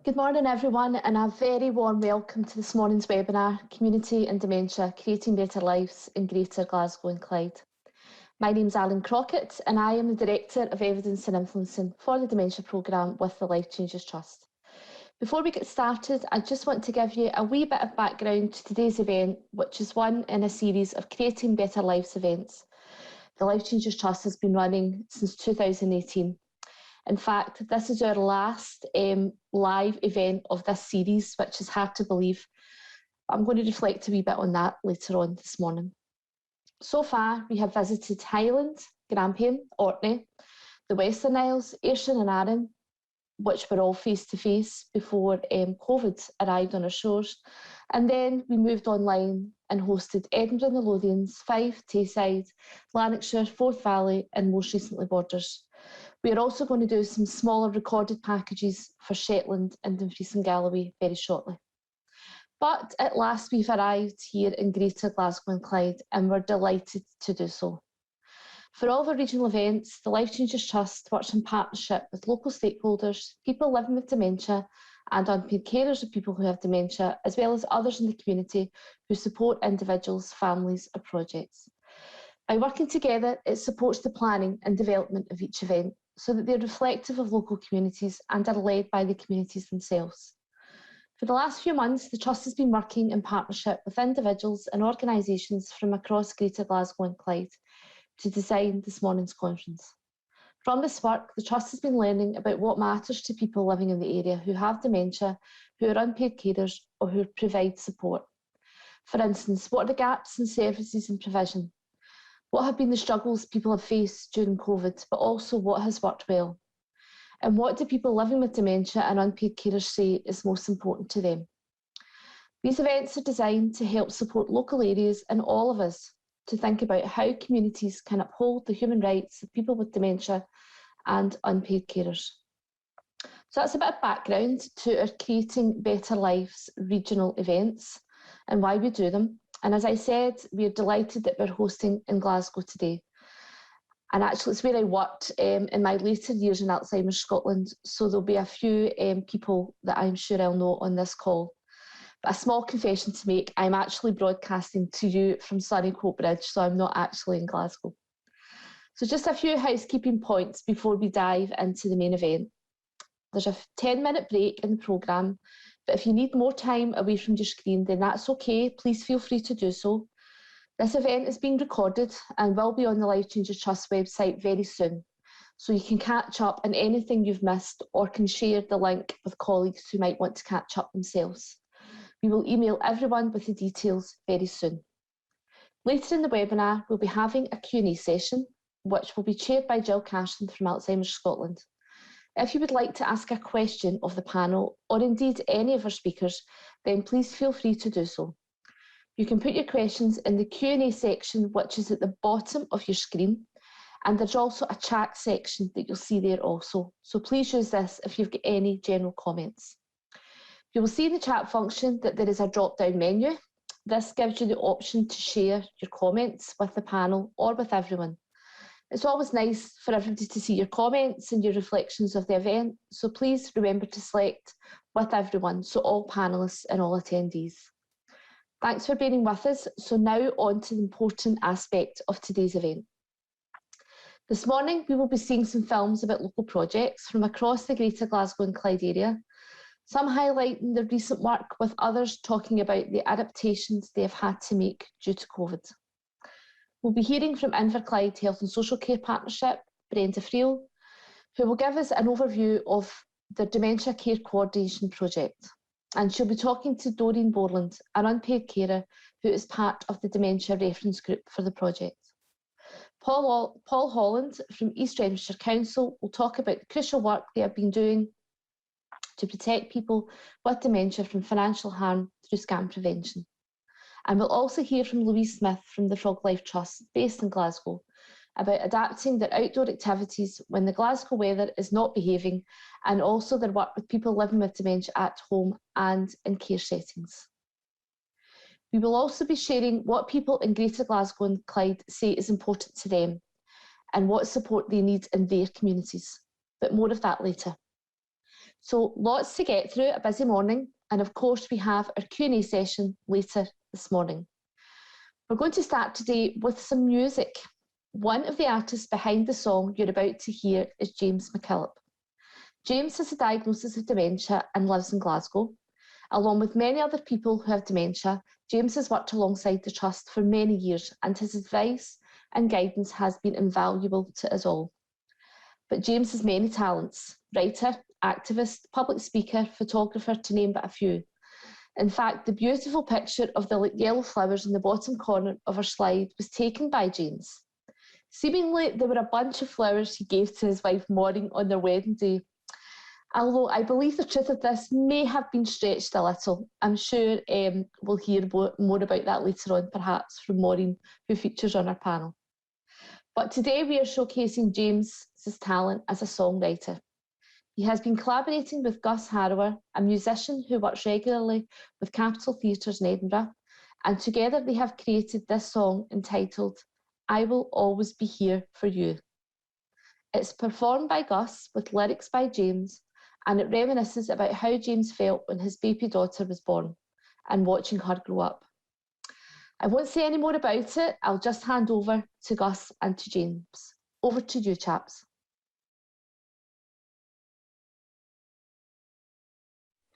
Good morning everyone and a very warm welcome to this morning's webinar, Community and Dementia, Creating Better Lives in Greater Glasgow and Clyde. My name's Alan Crockett and I am the Director of Evidence and Influencing for the Dementia Programme with the Life Changes Trust. Before we get started, I just want to give you a wee bit of background to today's event, which is one in a series of Creating Better Lives events. The Life Changes Trust has been running since 2018. In fact, this is our last live event of this series, which is hard to believe. I'm going to reflect a wee bit on that later on this morning. So far, we have visited Highland, Grampian, Orkney, the Western Isles, Ayrshire and Arran, which were all face-to-face before COVID arrived on our shores. And then we moved online and hosted Edinburgh and the Lothians, Fife, Tayside, Lanarkshire, Forth Valley, and most recently Borders. We are also going to do some smaller recorded packages for Shetland and Dumfries and Galloway very shortly. But at last we've arrived here in Greater Glasgow and Clyde and we're delighted to do so. For all of our regional events, the Life Changes Trust works in partnership with local stakeholders, people living with dementia and unpaid carers of people who have dementia, as well as others in the community who support individuals, families or projects. By working together, it supports the planning and development of each event so that they're reflective of local communities and are led by the communities themselves. For the last few months, the Trust has been working in partnership with individuals and organisations from across Greater Glasgow and Clyde to design this morning's conference. From this work, the Trust has been learning about what matters to people living in the area who have dementia, who are unpaid carers or who provide support. For instance, what are the gaps in services and provision? What have been the struggles people have faced during COVID, but also what has worked well? And what do people living with dementia and unpaid carers say is most important to them? These events are designed to help support local areas and all of us to think about how communities can uphold the human rights of people with dementia and unpaid carers. So that's a bit of background to our Creating Better Lives regional events and why we do them. And as I said, we're delighted that we're hosting in Glasgow today. And actually it's where I worked in my later years in Alzheimer's Scotland, so there'll be a few people that I'm sure I'll know on this call. But a small confession to make, I'm actually broadcasting to you from sunny Coatbridge, so I'm not actually in Glasgow. So just a few housekeeping points before we dive into the main event. There's a 10-minute break in the programme, but if you need more time away from your screen, then that's okay. Please feel free to do so. This event is being recorded and will be on the Life Changes Trust website very soon, so you can catch up on anything you've missed or can share the link with colleagues who might want to catch up themselves. We will email everyone with the details very soon. Later in the webinar, we'll be having a Q&A session, which will be chaired by Jill Carson from Alzheimer's Scotland. If you would like to ask a question of the panel, or indeed any of our speakers, then please feel free to do so. You can put your questions in the Q&A section, which is at the bottom of your screen, and there's also a chat section that you'll see there also. So please use this if you've got any general comments. You will see in the chat function that there is a drop-down menu. This gives you the option to share your comments with the panel or with everyone. It's always nice for everybody to see your comments and your reflections of the event, so please remember to select with everyone, so all panellists and all attendees. Thanks for bearing with us. So now on to the important aspect of today's event. This morning, we will be seeing some films about local projects from across the Greater Glasgow and Clyde area, some highlighting the recent work with others talking about the adaptations they have had to make due to COVID. We'll be hearing from Inverclyde Health and Social Care Partnership, Brenda Friel, who will give us an overview of their Dementia Care Coordination Project. And she'll be talking to Doreen Borland, an unpaid carer who is part of the Dementia Reference Group for the project. Paul Holland from East Renfrewshire Council will talk about the crucial work they have been doing to protect people with dementia from financial harm through scam prevention. And we'll also hear from Louise Smith from the Frog Life Trust, based in Glasgow, about adapting their outdoor activities when the Glasgow weather is not behaving, and also their work with people living with dementia at home and in care settings. We will also be sharing what people in Greater Glasgow and Clyde say is important to them and what support they need in their communities, but more of that later. So lots to get through, a busy morning, and of course we have our Q&A session later this morning. We're going to start today with some music. One of the artists behind the song you're about to hear is James McKillop. James has a diagnosis of dementia and lives in Glasgow. Along with many other people who have dementia, James has worked alongside the Trust for many years, and his advice and guidance has been invaluable to us all. But James has many talents: writer, activist, public speaker, photographer, to name but a few. In fact, the beautiful picture of the yellow flowers in the bottom corner of our slide was taken by James. Seemingly, there were a bunch of flowers he gave to his wife Maureen on their wedding day. Although I believe the truth of this may have been stretched a little. I'm sure we'll hear more about that later on, perhaps from Maureen, who features on our panel. But today we are showcasing James's talent as a songwriter. He has been collaborating with Gus Harrower, a musician who works regularly with Capitol Theatres in Edinburgh, and together they have created this song entitled "I Will Always Be Here for You." It's performed by Gus with lyrics by James, and it reminisces about how James felt when his baby daughter was born and watching her grow up. I won't say any more about it. I'll just hand over to Gus and to James. Over to you, chaps.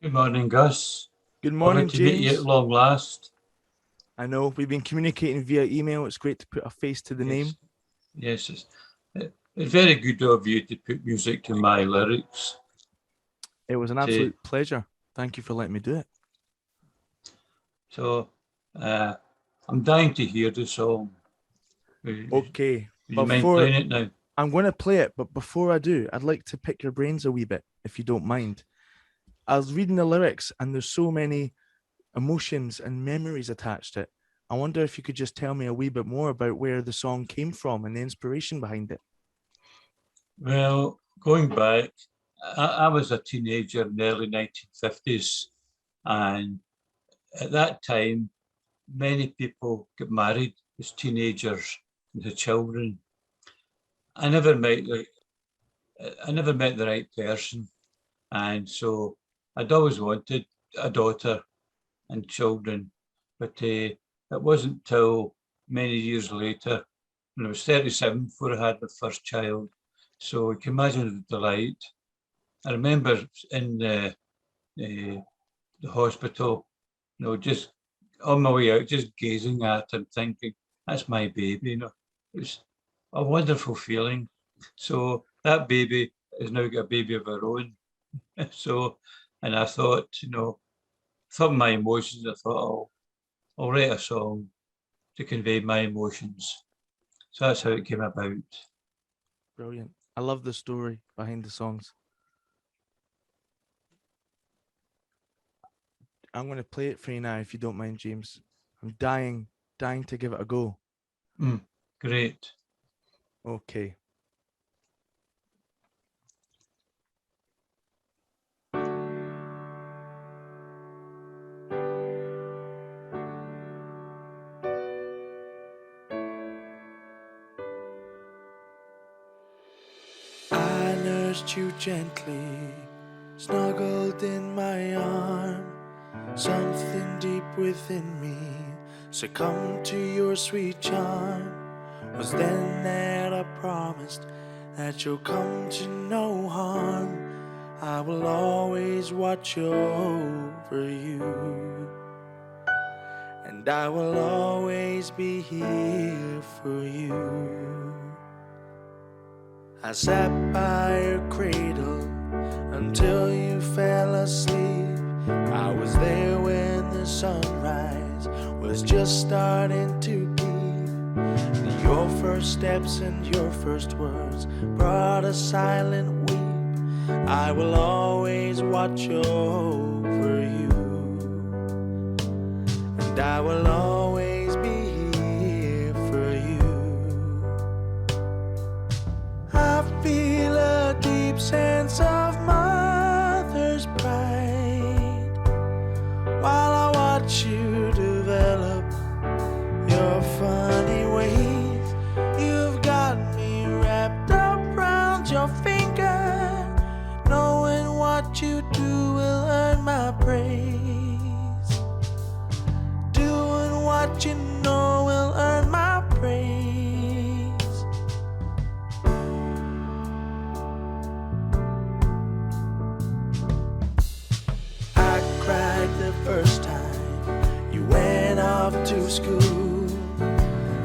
Good morning, Gus. Good morning, Lovely to meet you at James. long last. I know, we've been communicating via email. It's great to put a face to the name. Yes, it's very good of you to put music to my lyrics. It was an absolute pleasure. Thank you for letting me do it. So, I'm dying to hear the song. Okay. Would you mind playing it now? I'm going to play it, but before I do, I'd like to pick your brains a wee bit, if you don't mind. I was reading the lyrics and there's so many emotions and memories attached to it. I wonder if you could just tell me a wee bit more about where the song came from and the inspiration behind it. Well, going back, I was a teenager in the early 1950s, and at that time, many people got married as teenagers and had children. I never met the right person, and so I'd always wanted a daughter and children, but it wasn't till many years later, when I was 37, before I had my first child. So you can imagine the delight. I remember in the hospital, just on my way out, just gazing at him, thinking, that's my baby. It was a wonderful feeling. So that baby has now got a baby of her own. So, and I thought, my emotions, I thought, I'll write a song to convey my emotions. So that's how it came about. Brilliant. I love the story behind the songs. I'm going to play it for you now, if you don't mind, James. I'm dying to give it a go. Great. Okay. I nursed you gently, snuggled in my arm. Something deep within me succumbed to your sweet charm. Was then that I promised that you'll come to no harm. I will always watch over you, and I will always be here for you. I sat by your cradle until you fell asleep. I was there when the sunrise was just starting to peep. Your first steps and your first words brought a silent weep. I will always watch over you, and I will always be here for you. I feel a deep sense of mother's pride while I watch you develop your funny ways. You've got me wrapped up round your finger, knowing what you to school.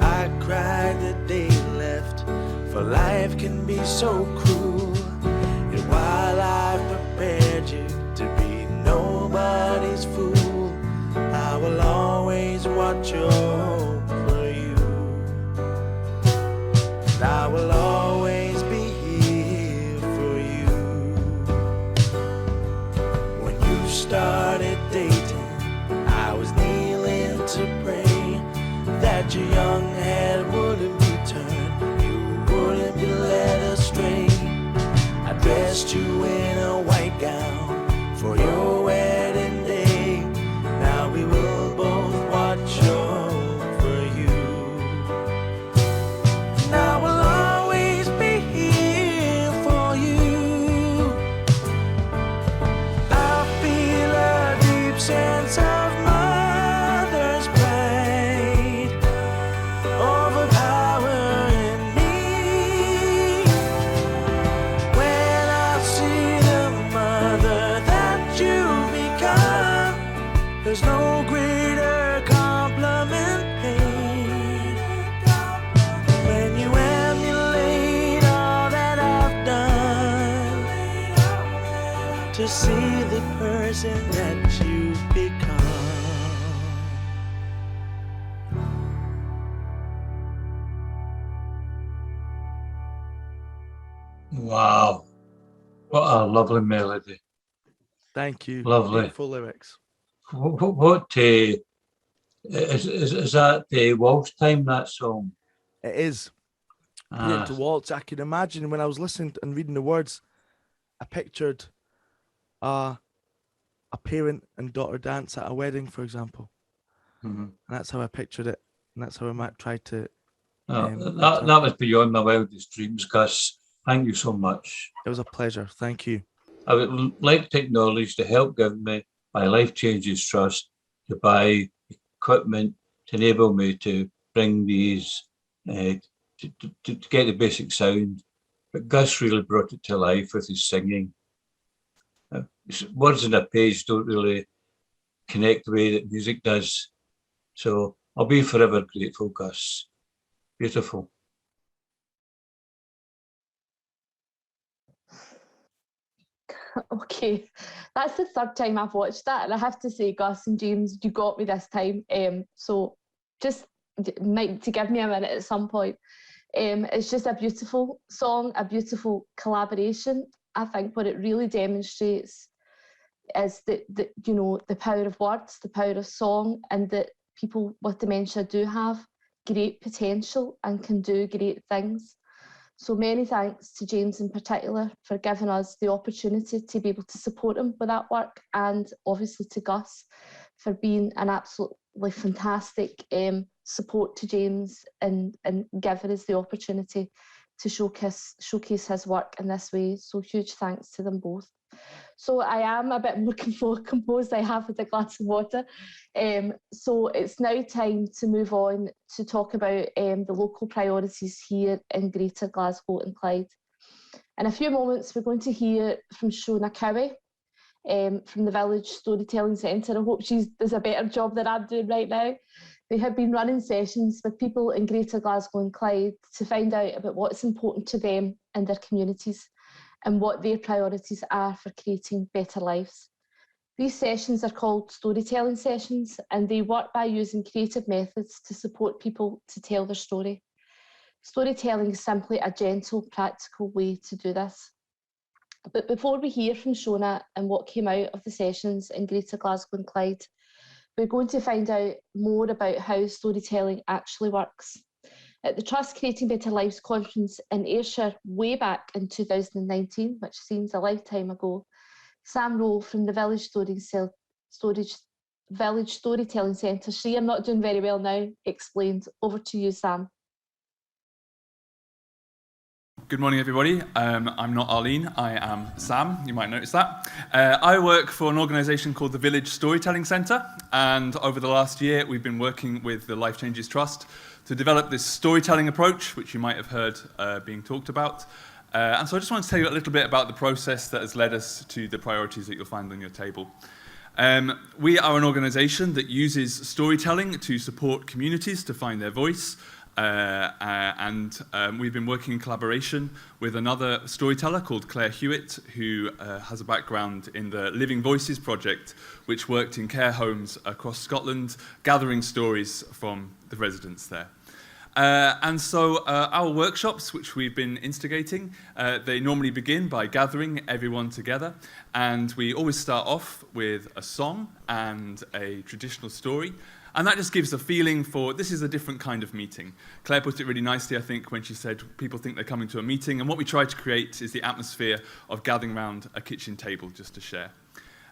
I cried the day he left, for life can be so cruel. And while I've prepared you to be nobody's fool, I will always watch over you. And I will always be here for you. When you started dating, I was kneeling to pray that your young head wouldn't be turned, you wouldn't be led astray. I dressed you in a white gown for your wedding day. Now we will both watch over you. And I will always be here for you. I feel a deep sense of mother's pride overpowering me when I see the mother that you become. There's no greater compliment paid when you emulate all that I've done to see the person that you've become. Wow. What a lovely melody. Thank you. Lovely. Beautiful lyrics. What is that waltz time, that song? It is. Put it to waltz. I can imagine when I was listening and reading the words, I pictured a parent and daughter dance at a wedding, for example. Mhm. And that's how I pictured it. And that's how I might try to. That was beyond my wildest dreams, Gus. Thank you so much. It was a pleasure. Thank you. I would like to acknowledge the help given me by Life Changes Trust to buy equipment to enable me to bring these, to get the basic sound. But Gus really brought it to life with his singing. Words on a page don't really connect the way that music does. So I'll be forever grateful, Gus. Beautiful. Okay, that's the third time I've watched that, and I have to say, Gus and James, you got me this time. So just might to give me a minute at some point. It's just a beautiful song, a beautiful collaboration. I think what it really demonstrates is that the power of words, the power of song, and that people with dementia do have great potential and can do great things. So many thanks to James in particular for giving us the opportunity to be able to support him with that work, and obviously to Gus for being an absolutely fantastic support to James and giving us the opportunity to showcase his work in this way. So huge thanks to them both. So I am a bit more composed. I have had a glass of water. So it's now time to move on to talk about the local priorities here in Greater Glasgow and Clyde. In a few moments, we're going to hear from Shona Cowie from the Village Storytelling Centre. I hope she does a better job than I'm doing right now. They have been running sessions with people in Greater Glasgow and Clyde to find out about what's important to them and their communities, and what their priorities are for creating better lives. These sessions are called storytelling sessions, and they work by using creative methods to support people to tell their story. Storytelling is simply a gentle, practical way to do this. But before we hear from Shona and what came out of the sessions in Greater Glasgow and Clyde, we're going to find out more about how storytelling actually works. At the Trust Creating Better Lives conference in Ayrshire way back in 2019, which seems a lifetime ago, Sam Rowe from the Village Storytelling Centre, I'm not doing very well now, explained. Over to you, Sam. Good morning, everybody. I'm not Arlene, I am Sam, you might notice that. I work for an organisation called the Village Storytelling Centre, and over the last year we've been working with the Life Changes Trust to develop this storytelling approach, which you might have heard being talked about. And so I just want to tell you a little bit about the process that has led us to the priorities that you'll find on your table. We are an organisation that uses storytelling to support communities to find their voice. We've been working in collaboration with another storyteller called Claire Hewitt, who has a background in the Living Voices project, which worked in care homes across Scotland, gathering stories from the residents there. Our workshops, which we've been instigating, they normally begin by gathering everyone together, and we always start off with a song and a traditional story. And that just gives a feeling for, this is a different kind of meeting. Claire put it really nicely, I think, when she said people think they're coming to a meeting, and what we try to create is the atmosphere of gathering around a kitchen table just to share.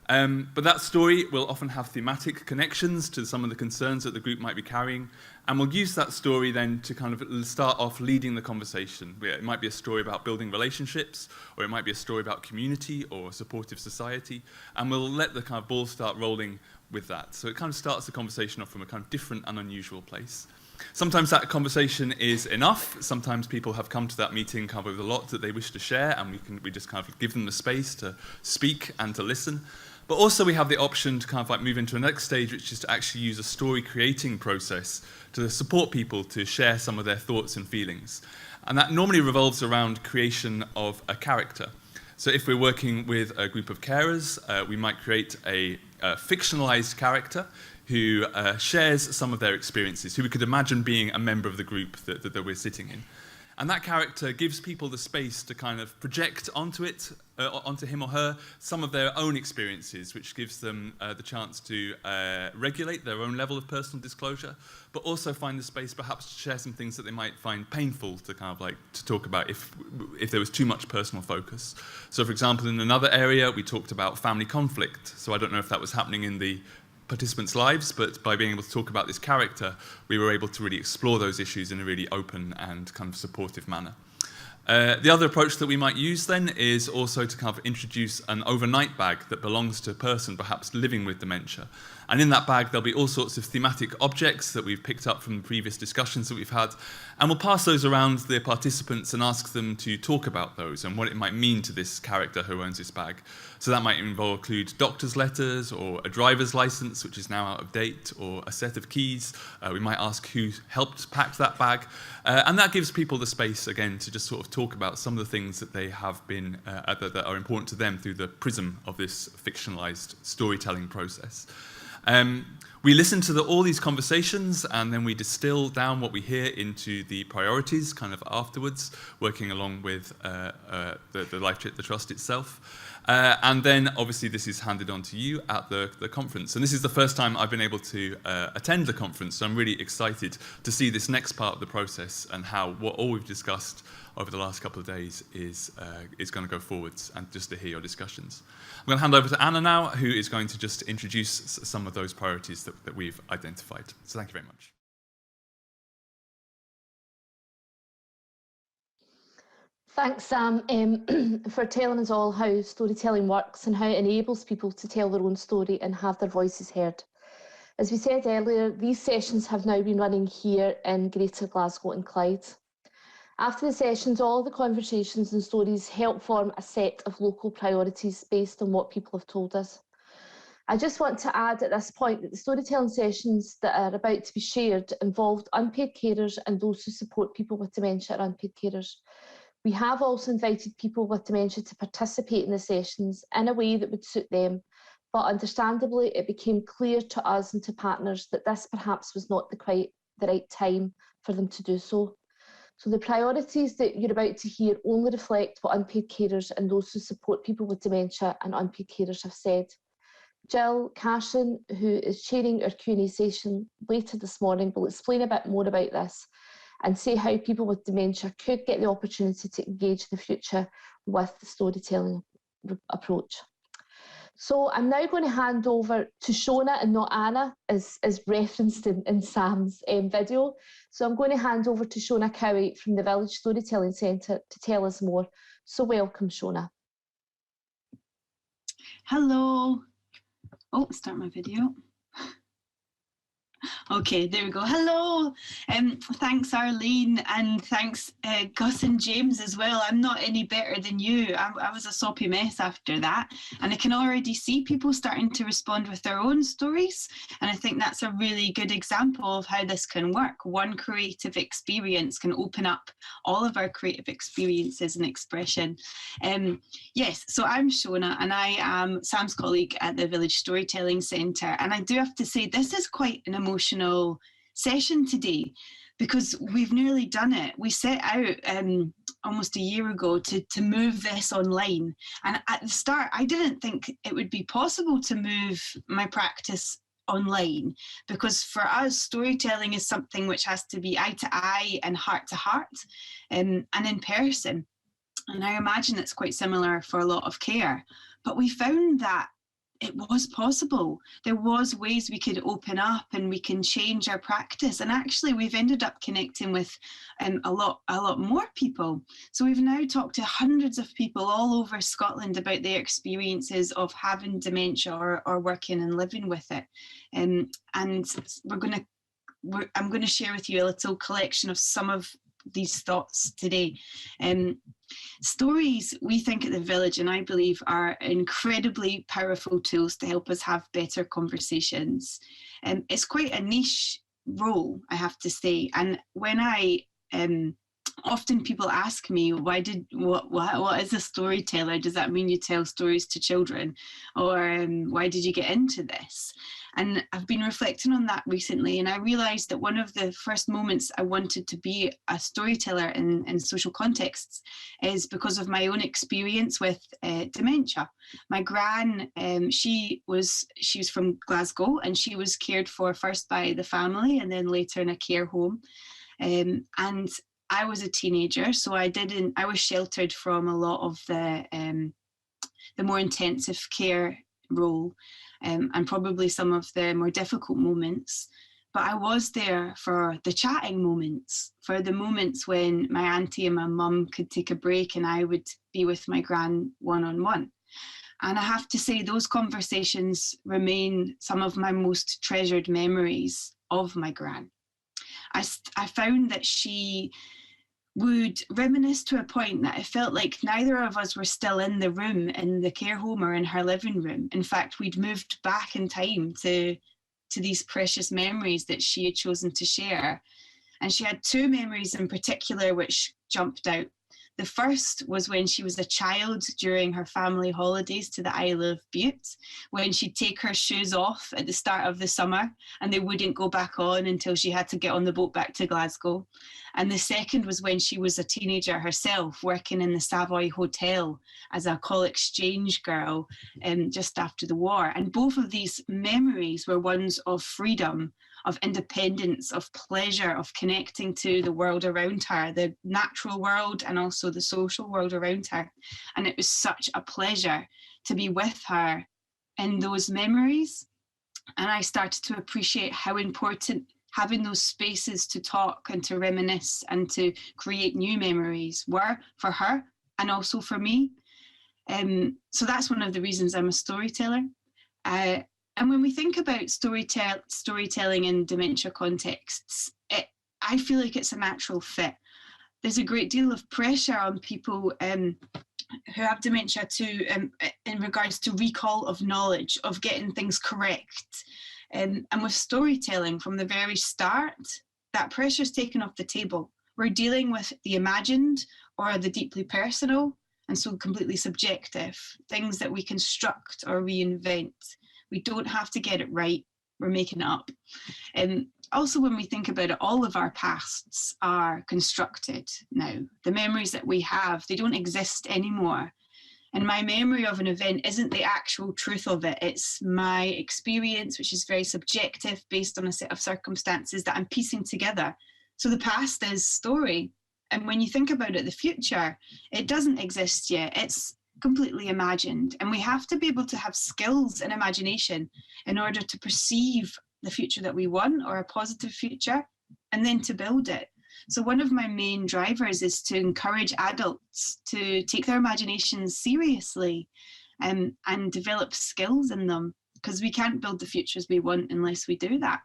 But that story will often have thematic connections to some of the concerns that the group might be carrying, and we'll use that story then to kind of start off leading the conversation. It might be a story about building relationships, or it might be a story about community or a supportive society, and we'll let the kind of ball start rolling with that. So it kind of starts the conversation off from a kind of different and unusual place. Sometimes that conversation is enough. Sometimes people have come to that meeting kind of with a lot that they wish to share, and we just kind of give them the space to speak and to listen. But also we have the option to kind of like move into a next stage, which is to actually use a story creating process to support people to share some of their thoughts and feelings. And that normally revolves around creation of a character. So if we're working with a group of carers, we might create a fictionalized character who shares some of their experiences, who we could imagine being a member of the group that we're sitting in. And that character gives people the space to kind of project onto it, onto him or her, some of their own experiences, which gives them the chance to regulate their own level of personal disclosure, but also find the space perhaps to share some things that they might find painful to kind of like to talk about if there was too much personal focus. So for example, in another area, we talked about family conflict. So I don't know if that was happening in the participants' lives, but by being able to talk about this character, we were able to really explore those issues in a really open and kind of supportive manner. The other approach that we might use then is also to kind of introduce an overnight bag that belongs to a person perhaps living with dementia. And in that bag, there'll be all sorts of thematic objects that we've picked up from previous discussions that we've had. And we'll pass those around the participants and ask them to talk about those and what it might mean to this character who owns this bag. So that might include doctor's letters or a driver's license, which is now out of date, or a set of keys. We might ask who helped pack that bag. And that gives people the space, again, to just sort of talk about some of the things that they have been, that are important to them through the prism of this fictionalized storytelling process. We listen to all these conversations, and then we distill down what we hear into the priorities kind of afterwards, working along with the trust itself. And then obviously this is handed on to you at the conference. And this is the first time I've been able to attend the conference, so I'm really excited to see this next part of the process and how what all we've discussed over the last couple of days is going to go forwards, and just to hear your discussions. I'm going to hand over to Anna now, who is going to just introduce some of those priorities that we've identified. So thank you very much. Thanks, Sam, for telling us all how storytelling works and how it enables people to tell their own story and have their voices heard. As we said earlier, these sessions have now been running here in Greater Glasgow and Clyde. After the sessions, all the conversations and stories help form a set of local priorities based on what people have told us. I just want to add at this point that the storytelling sessions that are about to be shared involved unpaid carers and those who support people with dementia or unpaid carers. We have also invited people with dementia to participate in the sessions in a way that would suit them, but understandably it became clear to us and to partners that this perhaps was not quite the right time for them to do so. So the priorities that you're about to hear only reflect what unpaid carers and those who support people with dementia and unpaid carers have said. Jill Cashin, who is chairing our Q&A session later this morning, will explain a bit more about this and say how people with dementia could get the opportunity to engage in the future with the storytelling approach. So I'm now going to hand over to Shona and not Anna, as referenced in Sam's video. So I'm going to hand over to Shona Cowie from the Village Storytelling Centre to tell us more. So welcome, Shona. Hello. Oh, start my video. Okay, there we go. Hello. Thanks, Arlene, and thanks, Gus and James as well. I'm not any better than you. I was a soppy mess after that, and I can already see people starting to respond with their own stories. And I think that's a really good example of how this can work. One creative experience can open up all of our creative experiences and expression. Yes, so I'm Shona, and I am Sam's colleague at the Village Storytelling Centre. And I do have to say, this is quite an emotional session today, because we've nearly done it. We set out almost a year ago to move this online. And at the start, I didn't think it would be possible to move my practice online, because for us, storytelling is something which has to be eye to eye and heart to heart, and in person. And I imagine it's quite similar for a lot of care. But we found that it was possible. There was ways we could open up and we can change our practice. And actually, we've ended up connecting with a lot more people. So we've now talked to hundreds of people all over Scotland about their experiences of having dementia or working and living with it. And I'm going to share with you a little collection of some of these thoughts today. Stories, we think at the Village, and I believe, are incredibly powerful tools to help us have better conversations. It's quite a niche role, I have to say. And when I often people ask me, what is a storyteller? Does that mean you tell stories to children? Or why did you get into this? And I've been reflecting on that recently, and I realised that one of the first moments I wanted to be a storyteller in social contexts is because of my own experience with dementia. My gran, she was from Glasgow, and she was cared for first by the family and then later in a care home. And I was a teenager, so I was sheltered from a lot of the more intensive care role, and probably some of the more difficult moments. But I was there for the chatting moments, for the moments when my auntie and my mum could take a break and I would be with my gran one-on-one. And I have to say, those conversations remain some of my most treasured memories of my gran. I found that she would reminisce to a point that I felt like neither of us were still in the room in the care home or in her living room. In fact, we'd moved back in time to these precious memories that she had chosen to share. And she had two memories in particular which jumped out. The first was when she was a child during her family holidays to the Isle of Bute, when she'd take her shoes off at the start of the summer and they wouldn't go back on until she had to get on the boat back to Glasgow. And the second was when she was a teenager herself, working in the Savoy Hotel as a call exchange girl just after the war. And both of these memories were ones of freedom, of independence, of pleasure, of connecting to the world around her, the natural world and also the social world around her. And it was such a pleasure to be with her in those memories. And I started to appreciate how important having those spaces to talk and to reminisce and to create new memories were for her and also for me. So that's one of the reasons I'm a storyteller. And when we think about storytelling in dementia contexts, I feel like it's a natural fit. There's a great deal of pressure on people who have dementia in regards to recall of knowledge, of getting things correct. And with storytelling from the very start, that pressure is taken off the table. We're dealing with the imagined or the deeply personal, and so completely subjective, things that we construct or reinvent. We don't have to get it right. We're making it up. And also, when we think about it, all of our pasts are constructed now. The memories that we have, they don't exist anymore. And my memory of an event isn't the actual truth of it. It's my experience, which is very subjective, based on a set of circumstances that I'm piecing together. So the past is story. And when you think about it, the future, it doesn't exist yet. It's completely imagined. And we have to be able to have skills and imagination in order to perceive the future that we want, or a positive future, and then to build it. So one of my main drivers is to encourage adults to take their imaginations seriously and develop skills in them, because we can't build the futures we want unless we do that.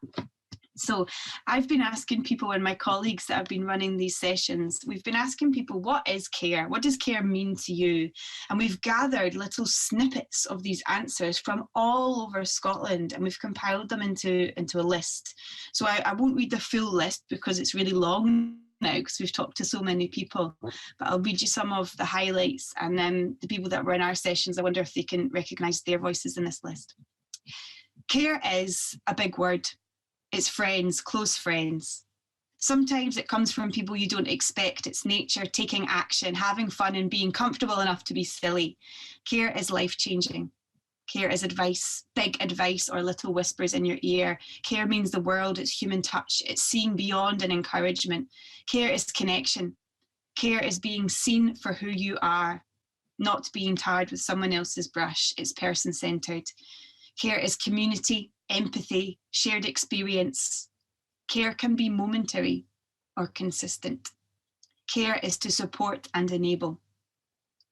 So I've been asking people, and my colleagues that have been running these sessions, we've been asking people, what is care? What does care mean to you? And we've gathered little snippets of these answers from all over Scotland, and we've compiled them into a list. So I won't read the full list because it's really long now, because we've talked to so many people, but I'll read you some of the highlights, and then the people that were in our sessions, I wonder if they can recognise their voices in this list. Care is a big word. It's friends, close friends. Sometimes it comes from people you don't expect. It's nature, taking action, having fun, and being comfortable enough to be silly. Care is life-changing. Care is advice, big advice or little whispers in your ear. Care means the world, it's human touch, it's seeing beyond and encouragement. Care is connection. Care is being seen for who you are, not being tarred with someone else's brush. It's person-centered. Care is community, empathy, shared experience. Care can be momentary or consistent. Care is to support and enable.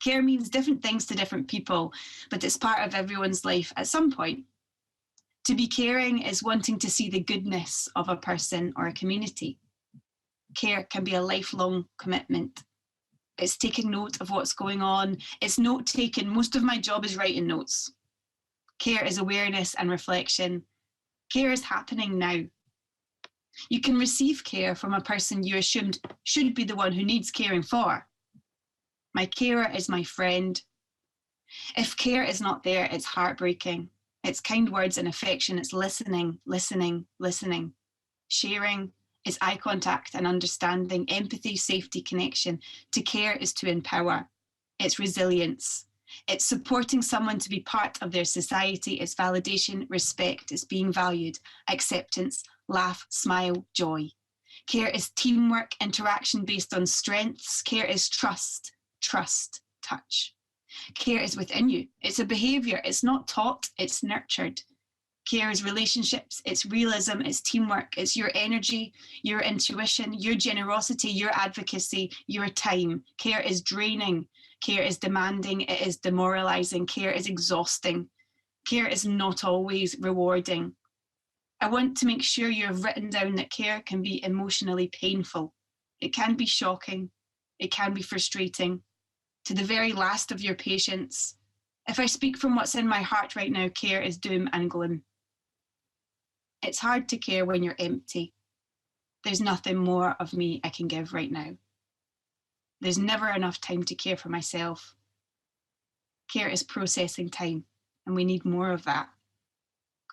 Care means different things to different people, but it's part of everyone's life at some point. To be caring is wanting to see the goodness of a person or a community. Care can be a lifelong commitment. It's taking note of what's going on. It's note-taking. Most of my job is writing notes. Care is awareness and reflection. Care is happening now. You can receive care from a person you assumed should be the one who needs caring for. My carer is my friend. If care is not there, it's heartbreaking. It's kind words and affection. It's listening, listening, listening. Sharing is eye contact and understanding, empathy, safety, connection. To care is to empower. It's resilience. It's supporting someone to be part of their society. It's validation, respect. It's being valued, acceptance, laugh, smile, joy. Care is teamwork, interaction based on strengths. Care is trust, touch. Care is within you. It's a behaviour. It's not taught, it's nurtured. Care is relationships. It's realism. It's teamwork. It's your energy, your intuition, your generosity, your advocacy, your time. Care is draining. Care is demanding. It is demoralising. Care is exhausting. Care is not always rewarding. I want to make sure you have written down that care can be emotionally painful. It can be shocking. It can be frustrating. To the very last of your patients, if I speak from what's in my heart right now, care is doom and gloom. It's hard to care when you're empty. There's nothing more of me I can give right now. There's never enough time to care for myself. Care is processing time, and we need more of that.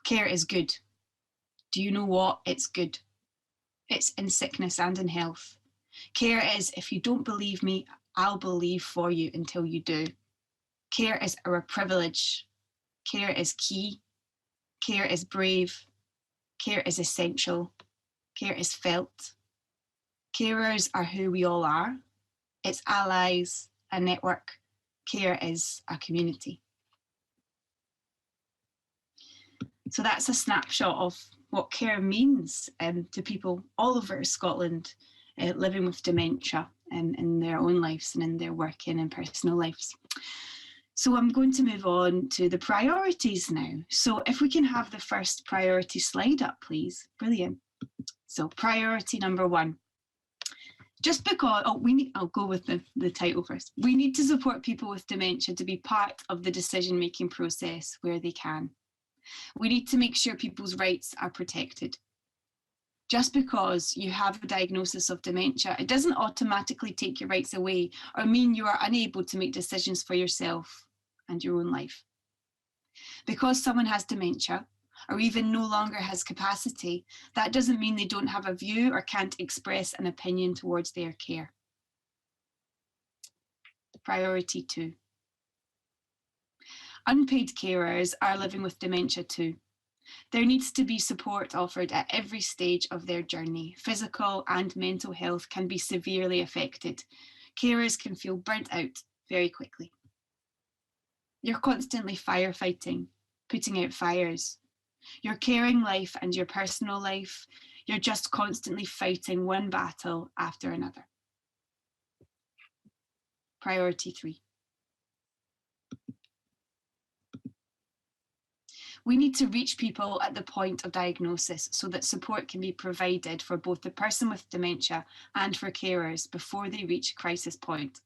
Care is good. Do you know what? It's good. It's in sickness and in health. Care is, if you don't believe me, I'll believe for you until you do. Care is our privilege. Care is key. Care is brave. Care is essential. Care is felt. Carers are who we all are. It's allies, a network. Care is a community. So that's a snapshot of what care means to people all over Scotland living with dementia in their own lives and in their working and personal lives. So I'm going to move on to the priorities now. So if we can have the first priority slide up, please. Brilliant. So priority number 1. Just because, I'll go with the title first. We need to support people with dementia to be part of the decision-making process where they can. We need to make sure people's rights are protected. Just because you have a diagnosis of dementia, it doesn't automatically take your rights away or mean you are unable to make decisions for yourself and your own life. Because someone has dementia, or even no longer has capacity, that doesn't mean they don't have a view or can't express an opinion towards their care. Priority 2. Unpaid carers are living with dementia too. There needs to be support offered at every stage of their journey. Physical and mental health can be severely affected. Carers can feel burnt out very quickly. You're constantly firefighting, putting out fires. Your caring life and your personal life, you're just constantly fighting one battle after another. Priority 3. We need to reach people at the point of diagnosis so that support can be provided for both the person with dementia and for carers before they reach a crisis point.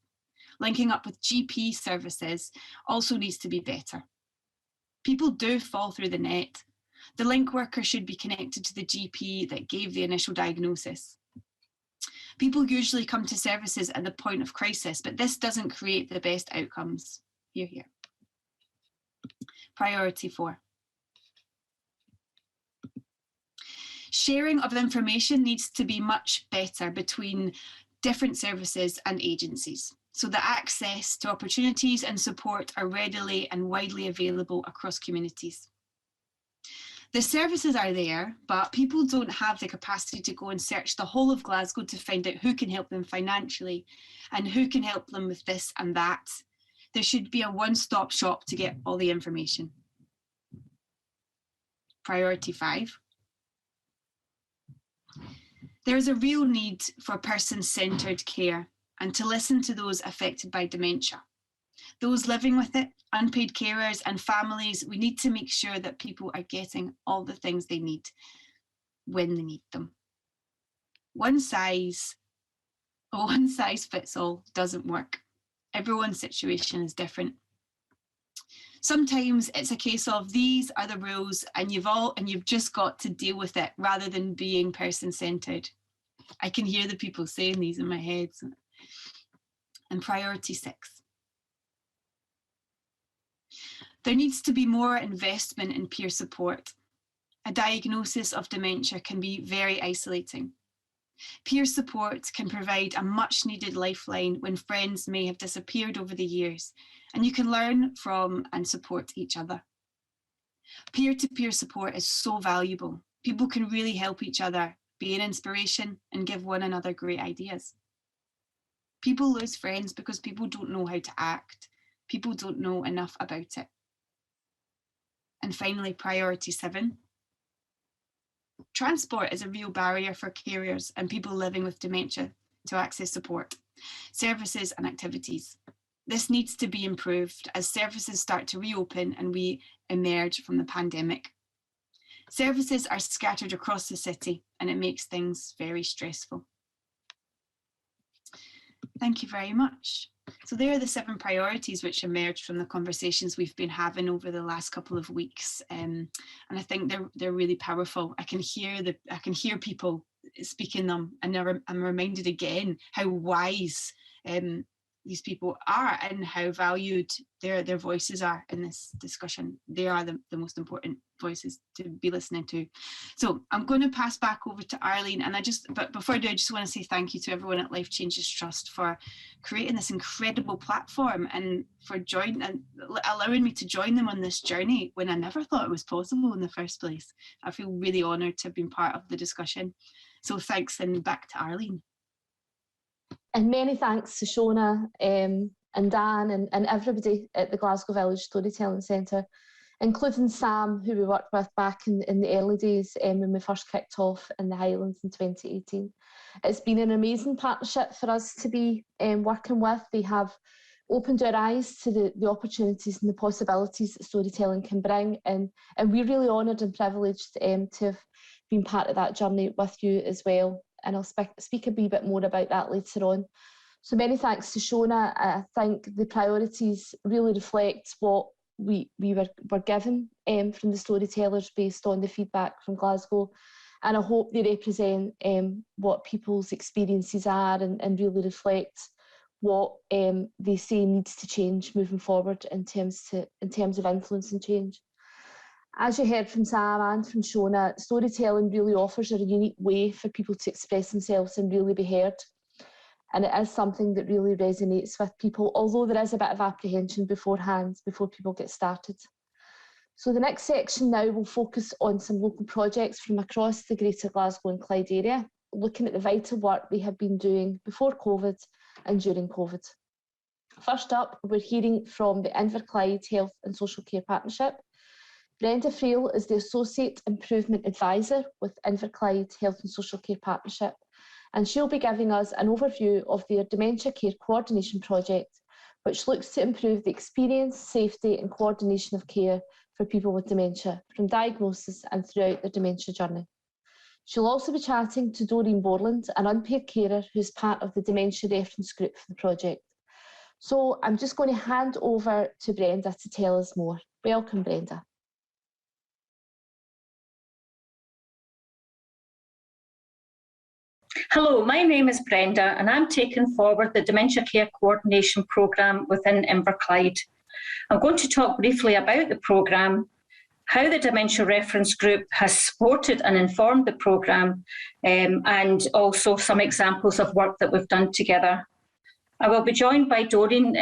Linking up with GP services also needs to be better. People do fall through the net. The link worker should be connected to the GP that gave the initial diagnosis. People usually come to services at the point of crisis, but this doesn't create the best outcomes. Hear, hear. Priority 4. Sharing of information needs to be much better between different services and agencies, so that access to opportunities and support are readily and widely available across communities. The services are there, but people don't have the capacity to go and search the whole of Glasgow to find out who can help them financially and who can help them with this and that. There should be a one-stop shop to get all the information. Priority 5. There is a real need for person-centred care and to listen to those affected by dementia. Those living with it, unpaid carers and families, we need to make sure that people are getting all the things they need when they need them. One size fits all doesn't work. Everyone's situation is different. Sometimes it's a case of these are the rules and you've just got to deal with it rather than being person-centred. I can hear the people saying these in my head. And priority 6. There needs to be more investment in peer support. A diagnosis of dementia can be very isolating. Peer support can provide a much needed lifeline when friends may have disappeared over the years, and you can learn from and support each other. Peer-to-peer support is so valuable. People can really help each other, be an inspiration, and give one another great ideas. People lose friends because people don't know how to act. People don't know enough about it. And finally, priority 7. Transport is a real barrier for carers and people living with dementia to access support, services and activities. This needs to be improved as services start to reopen and we emerge from the pandemic. Services are scattered across the city and it makes things very stressful. Thank you very much. So there are the 7 priorities which emerged from the conversations we've been having over the last couple of weeks, and I think they're really powerful. I can hear people speaking them, and I'm reminded again how wise these people are and how valued their voices are in this discussion. They are the most important voices to be listening to. So I'm going to pass back over to Arlene, and but before I do, I just want to say thank you to everyone at Life Changes Trust for creating this incredible platform and for allowing me to join them on this journey when I never thought it was possible in the first place. I feel really honoured to have been part of the discussion. So thanks, and back to Arlene. And many thanks to Shona and Dan and everybody at the Glasgow Village Storytelling Centre, including Sam, who we worked with back in the early days when we first kicked off in the Highlands in 2018. It's been an amazing partnership for us to be working with. They have opened our eyes to the opportunities and the possibilities that storytelling can bring, and we're really honoured and privileged to have been part of that journey with you as well. And I'll speak a wee bit more about that later on. So many thanks to Shona. I think the priorities really reflect what we were given from the storytellers based on the feedback from Glasgow. And I hope they represent what people's experiences are and really reflect what they say needs to change moving forward in terms of influence and change. As you heard from Sam and from Shona, storytelling really offers a unique way for people to express themselves and really be heard. And it is something that really resonates with people, although there is a bit of apprehension beforehand, before people get started. So the next section now will focus on some local projects from across the Greater Glasgow and Clyde area, looking at the vital work they have been doing before COVID and during COVID. First up, we're hearing from the Clyde Health and Social Care Partnership. Brenda Friel is the Associate Improvement Advisor with Clyde Health and Social Care Partnership, and she'll be giving us an overview of their Dementia Care Coordination Project, which looks to improve the experience, safety and coordination of care for for people with dementia from diagnosis and throughout their dementia journey. She'll also be chatting to Doreen Borland, an unpaid carer who's part of the Dementia Reference Group for the project. So I'm just going to hand over to Brenda to tell us more. Welcome, Brenda. Hello, my name is Brenda and I'm taking forward the Dementia Care Coordination Programme within Inverclyde. I'm going to talk briefly about the programme, how the Dementia Reference Group has supported and informed the programme, and also some examples of work that we've done together. I will be joined by Doreen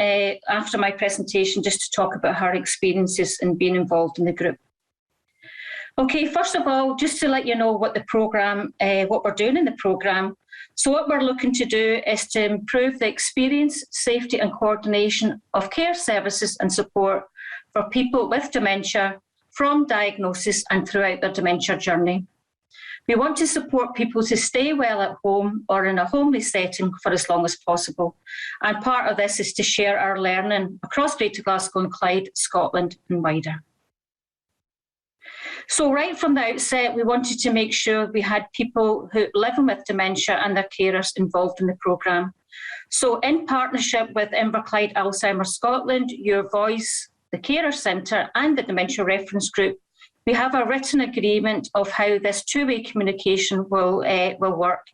after my presentation just to talk about her experiences in being involved in the group. Okay, first of all, just to let you know what the programme, what we're doing in the programme. So what we're looking to do is to improve the experience, safety and coordination of care services and support for people with dementia from diagnosis and throughout their dementia journey. We want to support people to stay well at home or in a homely setting for as long as possible. And part of this is to share our learning across Greater Glasgow and Clyde, Scotland and wider. So right from the outset, we wanted to make sure we had people who living with dementia and their carers involved in the programme. So in partnership with Inverclyde Alzheimer's Scotland, Your Voice, the Carer Centre and the Dementia Reference Group, we have a written agreement of how this two-way communication will work.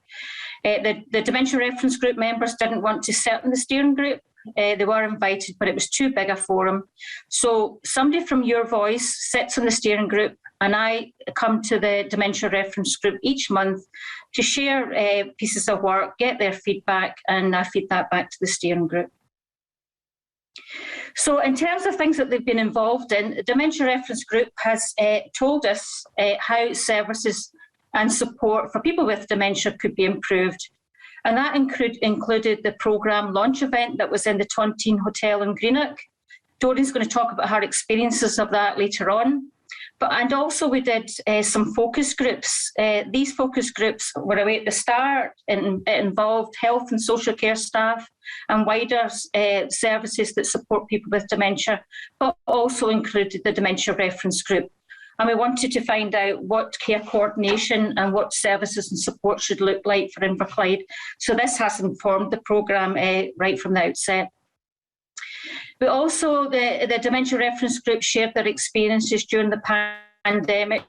The Dementia Reference Group members didn't want to sit in the steering group. They were invited, but it was too big a forum. So somebody from Your Voice sits in the steering group and I come to the Dementia Reference Group each month to share pieces of work, get their feedback, and I feed that back to the steering group. So in terms of things that they've been involved in, the Dementia Reference Group has told us how services and support for people with dementia could be improved. And that included the programme launch event that was in the Tontine Hotel in Greenock. Doreen's going to talk about her experiences of that later on. And also we did some focus groups. These focus groups were away at the start and it involved health and social care staff and wider services that support people with dementia, but also included the Dementia Reference Group. And we wanted to find out what care coordination and what services and support should look like for Inverclyde. So this has informed the programme right from the outset. But also the Dementia Reference Group shared their experiences during the pandemic.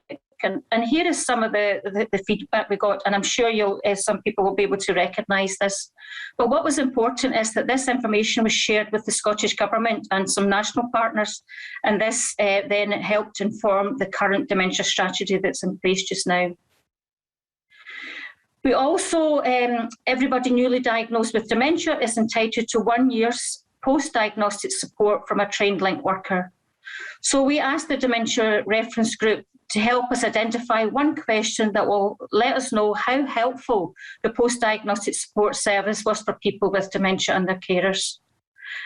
And here is some of the feedback we got, and I'm sure some people will be able to recognise this. But what was important is that this information was shared with the Scottish Government and some national partners, and this then helped inform the current dementia strategy that's in place just now. We also, everybody newly diagnosed with dementia is entitled to 1 year's post-diagnostic support from a trained link worker. So we asked the Dementia Reference Group to help us identify one question that will let us know how helpful the post-diagnostic support service was for people with dementia and their carers.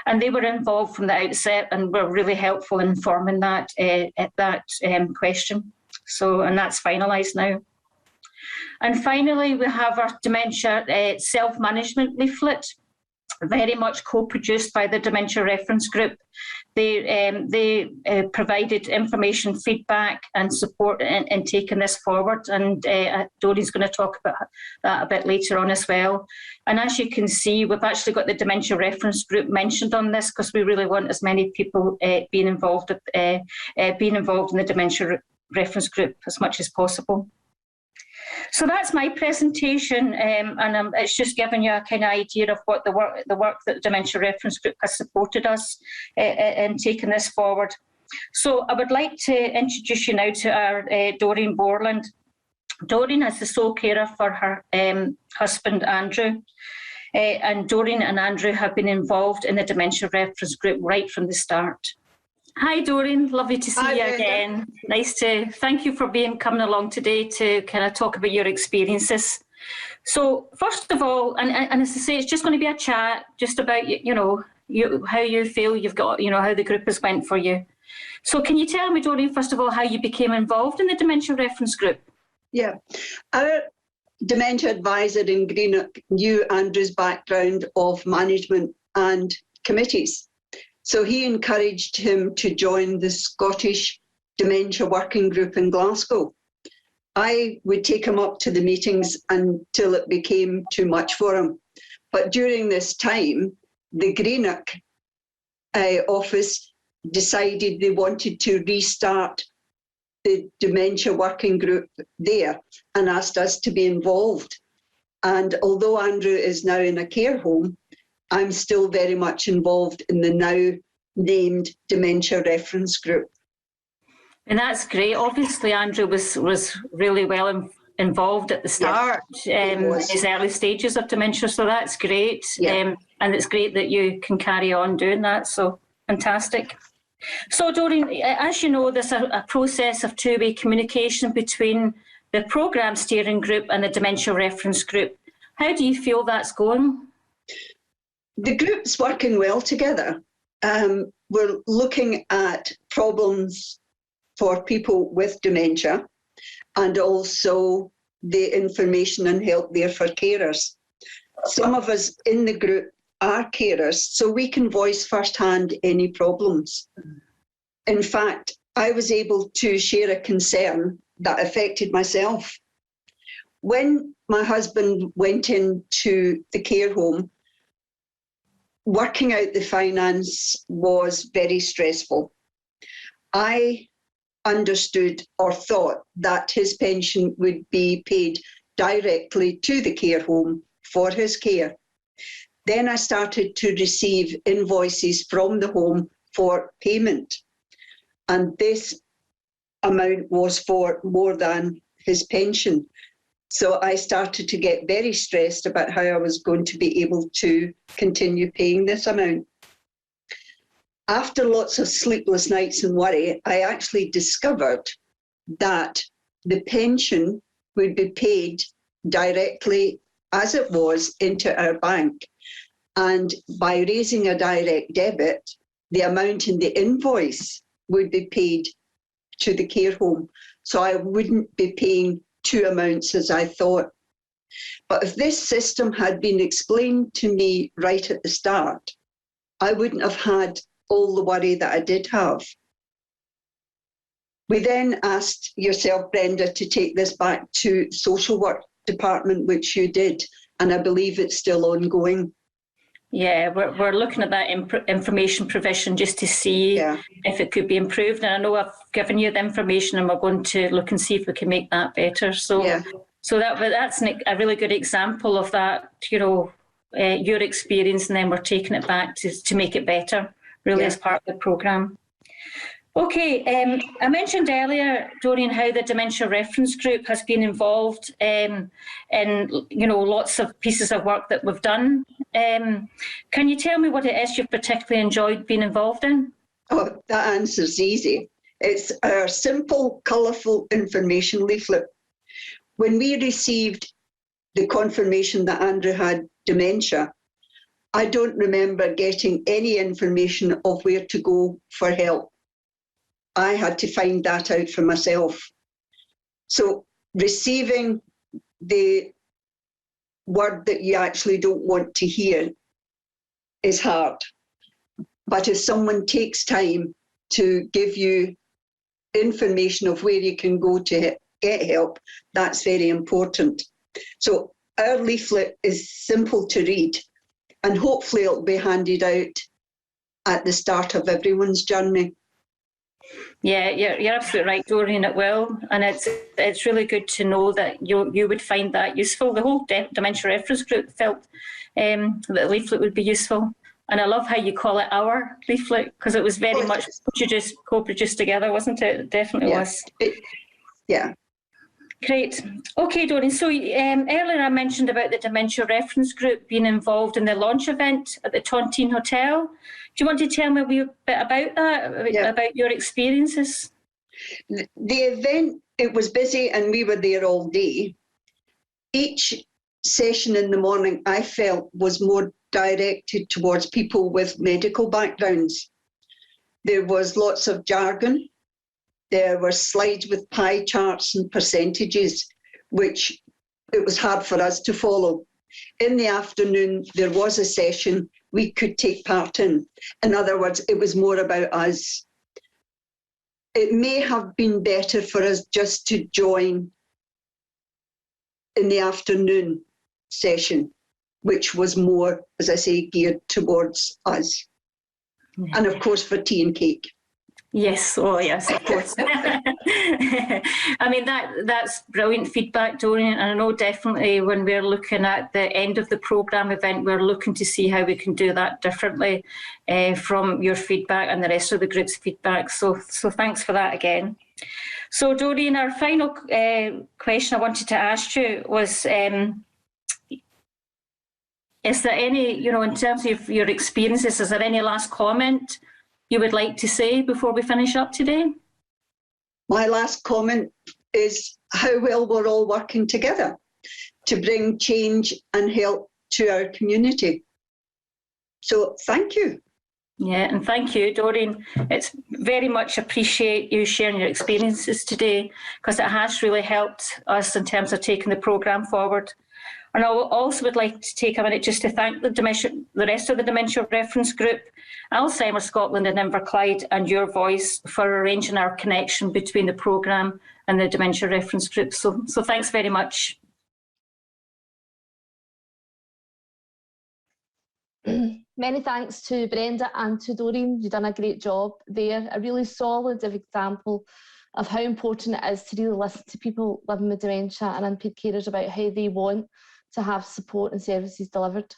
And they were involved from the outset and were really helpful in informing that question. So, and that's finalised now. And finally, we have our dementia self-management leaflet, very much co-produced by the Dementia Reference Group. They provided information, feedback and support in taking this forward, and Doreen's going to talk about that a bit later on as well. And as you can see, we've actually got the Dementia Reference Group mentioned on this because we really want as many people being involved in the Dementia Reference Group as much as possible. So that's my presentation, and it's just giving you a kind of idea of what the work that the Dementia Reference Group has supported us in taking this forward. So I would like to introduce you now to our Doreen Borland. Doreen is the sole carer for her husband Andrew, and Doreen and Andrew have been involved in the Dementia Reference Group right from the start. Hi Doreen, lovely to see you again. Thank you for coming along today to kind of talk about your experiences. So first of all, and as I say, it's just going to be a chat just about how you feel you've got, how the group has went for you. So can you tell me, Doreen, first of all, how you became involved in the Dementia Reference Group? Yeah, our dementia advisor in Greenock knew Andrew's background of management and committees. So he encouraged him to join the Scottish dementia working group in Glasgow. I would take him up to the meetings until it became too much for him. But during this time, the Greenock office decided they wanted to restart the dementia working group there and asked us to be involved. And although Andrew is now in a care home, I'm still very much involved in the now named Dementia Reference Group. And that's great. Obviously, Andrew was really well involved at the start, in his early stages of dementia, so that's great. Yeah. And it's great that you can carry on doing that, so fantastic. So, Doreen, as you know, there's a process of two-way communication between the programme steering group and the Dementia Reference Group. How do you feel that's going? The group's working well together. We're looking at problems for people with dementia and also the information and help there for carers. Some of us in the group are carers, so we can voice firsthand any problems. In fact, I was able to share a concern that affected myself. When my husband went into the care home, working out the finance was very stressful. I understood or thought that his pension would be paid directly to the care home for his care. Then I started to receive invoices from the home for payment. And this amount was for more than his pension. So I started to get very stressed about how I was going to be able to continue paying this amount. After lots of sleepless nights and worry, I actually discovered that the pension would be paid directly as it was into our bank. And by raising a direct debit, the amount in the invoice would be paid to the care home. So I wouldn't be paying two amounts as I thought. But if this system had been explained to me right at the start, I wouldn't have had all the worry that I did have. We then asked yourself, Brenda, to take this back to social work department, which you did, and I believe it's still ongoing. Yeah, we're looking at that information provision just to see if it could be improved. And I know I've given you the information, and we're going to look and see if we can make that better. So, that's a really good example of that. You know, your experience, and then we're taking it back to make it better, really, as part of the programme. Okay, I mentioned earlier, Doreen, how the Dementia Reference Group has been involved in lots of pieces of work that we've done. Can you tell me what it is you've particularly enjoyed being involved in? Oh, that answer's easy. It's our simple, colourful information leaflet. When we received the confirmation that Andrew had dementia, I don't remember getting any information of where to go for help. I had to find that out for myself. So receiving the word that you actually don't want to hear is hard. But if someone takes time to give you information of where you can go to get help, that's very important. So our leaflet is simple to read, and hopefully it'll be handed out at the start of everyone's journey. Yeah, you're absolutely right, Doreen, it will. And it's really good to know that you would find that useful. The whole Dementia Reference Group felt that the leaflet would be useful. And I love how you call it our leaflet, because it was very much co-produced together, wasn't it? It definitely was. Yeah. Great. Okay, Doreen. So earlier I mentioned about the Dementia Reference Group being involved in the launch event at the Tontine Hotel. Do you want to tell me a wee bit about that, about your experiences? The event, it was busy and we were there all day. Each session in the morning, I felt, was more directed towards people with medical backgrounds. There was lots of jargon. There were slides with pie charts and percentages, which it was hard for us to follow. In the afternoon, there was a session we could take part in. In other words, it was more about us. it may have been better for us just to join in the afternoon session, which was more, as I say, geared towards us. And of course for tea and cake. Yes, oh yes, of course. I mean, that's brilliant feedback, Dorian, and I know definitely when we're looking at the end of the programme event, we're looking to see how we can do that differently from your feedback and the rest of the group's feedback. So thanks for that again. So Dorian, our final question I wanted to ask you was, is there any, in terms of your experiences, is there any last comment you would like to say before we finish up today? My last comment is how well we're all working together to bring change and help to our community. So thank you. Yeah, and thank you, Doreen. It's very much appreciate you sharing your experiences today, because it has really helped us in terms of taking the programme forward. And I also would like to take a minute just to thank the rest of the Dementia Reference Group, Alzheimer's Scotland and Inverclyde, and your voice for arranging our connection between the programme and the Dementia Reference Group. So thanks very much. Many thanks to Brenda and to Doreen. You've done a great job there. A really solid example of how important it is to really listen to people living with dementia and unpaid carers about how they want to have support and services delivered.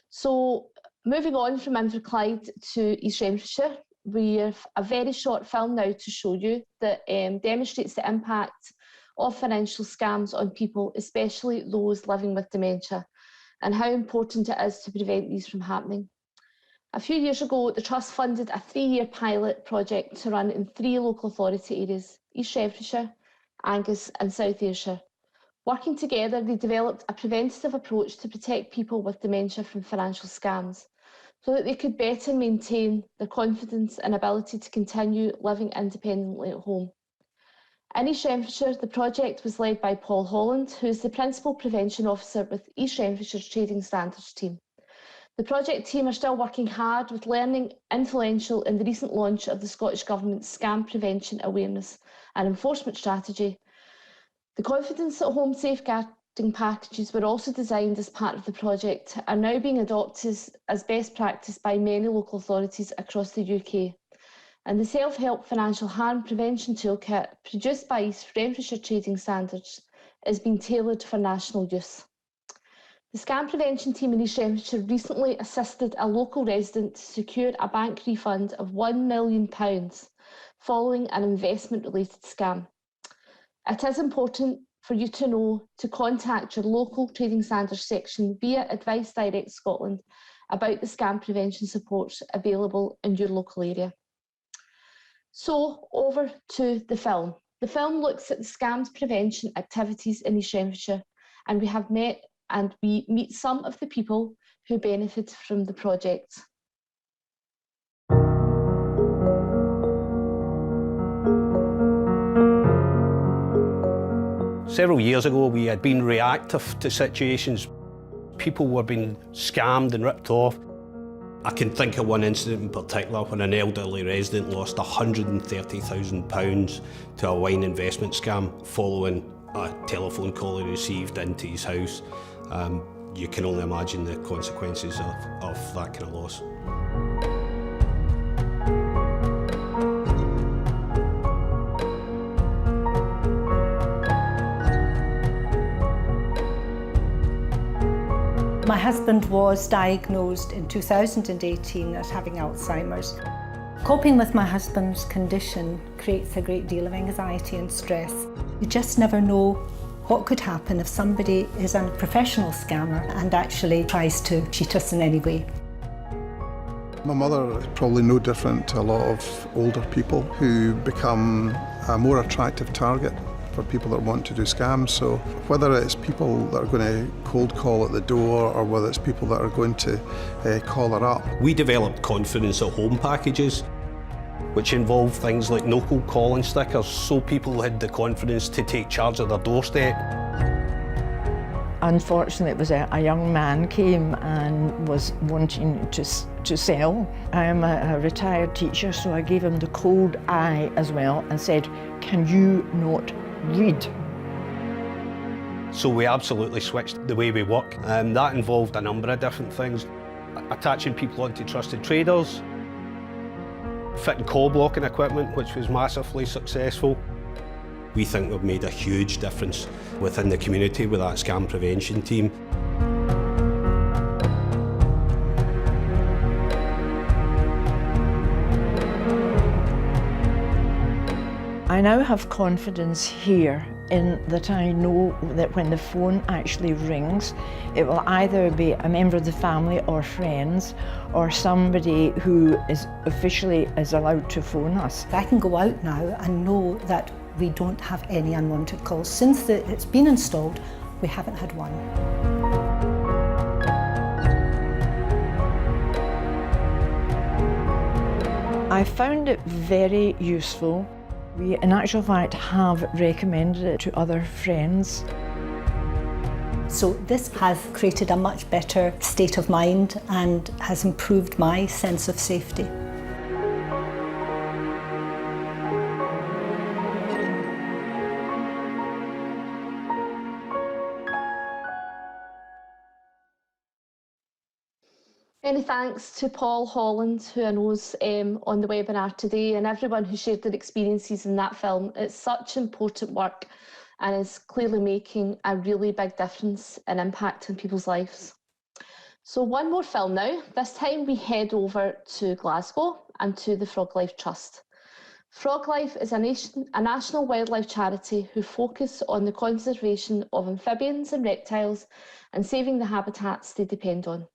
So moving on from Inverclyde to East Renfrewshire, we have a very short film now to show you that demonstrates the impact of financial scams on people, especially those living with dementia, and how important it is to prevent these from happening. A few years ago, the Trust funded a 3-year pilot project to run in 3 local authority areas, East Renfrewshire, Angus and South Ayrshire. Working together, they developed a preventative approach to protect people with dementia from financial scams, so that they could better maintain their confidence and ability to continue living independently at home. In East Renfrewshire, the project was led by Paul Holland, who is the Principal Prevention Officer with East Renfrewshire's Trading Standards team. The project team are still working hard with learning influential in the recent launch of the Scottish Government's Scam Prevention Awareness and Enforcement Strategy. The Confidence at Home safeguarding packages were also designed as part of the project, are now being adopted as best practice by many local authorities across the UK. And the Self-Help Financial Harm Prevention Toolkit, produced by East Renfrewshire Trading Standards, is being tailored for national use. The Scam Prevention team in East Renfrewshire recently assisted a local resident to secure a bank refund of £1 million following an investment-related scam. It is important for you to know to contact your local Trading Standards section via Advice Direct Scotland about the scam prevention supports available in your local area. So over to the film. The film looks at the scams prevention activities in East Renfrewshire, and we meet some of the people who benefit from the project. Several years ago, we had been reactive to situations. People were being scammed and ripped off. I can think of one incident in particular when an elderly resident lost £130,000 to a wine investment scam following a telephone call he received into his house. You can only imagine the consequences of that kind of loss. My husband was diagnosed in 2018 as having Alzheimer's. Coping with my husband's condition creates a great deal of anxiety and stress. You just never know what could happen if somebody is a professional scammer and actually tries to cheat us in any way. My mother is probably no different to a lot of older people who become a more attractive target for people that want to do scams. So whether it's people that are going to cold call at the door or whether it's people that are going to call her up. We developed Confidence at Home packages, which involved things like no cold calling stickers, so people had the confidence to take charge of their doorstep. Unfortunately, it was a young man came and was wanting to sell. I am a retired teacher, so I gave him the cold eye as well and said, "Can you not read?" So we absolutely switched the way we work, and that involved a number of different things. Attaching people onto trusted traders, fitting call blocking equipment, which was massively successful. We think we've made a huge difference within the community with that scam prevention team. I now have confidence here in that I know that when the phone actually rings, it will either be a member of the family or friends or somebody who is officially allowed to phone us. I can go out now and know that we don't have any unwanted calls. Since it's been installed, we haven't had one. I found it very useful. We, in actual fact, have recommended it to other friends. So this has created a much better state of mind and has improved my sense of safety. Many thanks to Paul Holland, who I know's on the webinar today, and everyone who shared their experiences in that film. It's such important work and is clearly making a really big difference and impact on people's lives. So one more film now. This time we head over to Glasgow and to the Frog Life Trust. Frog Life is a national wildlife charity who focus on the conservation of amphibians and reptiles and saving the habitats they depend on.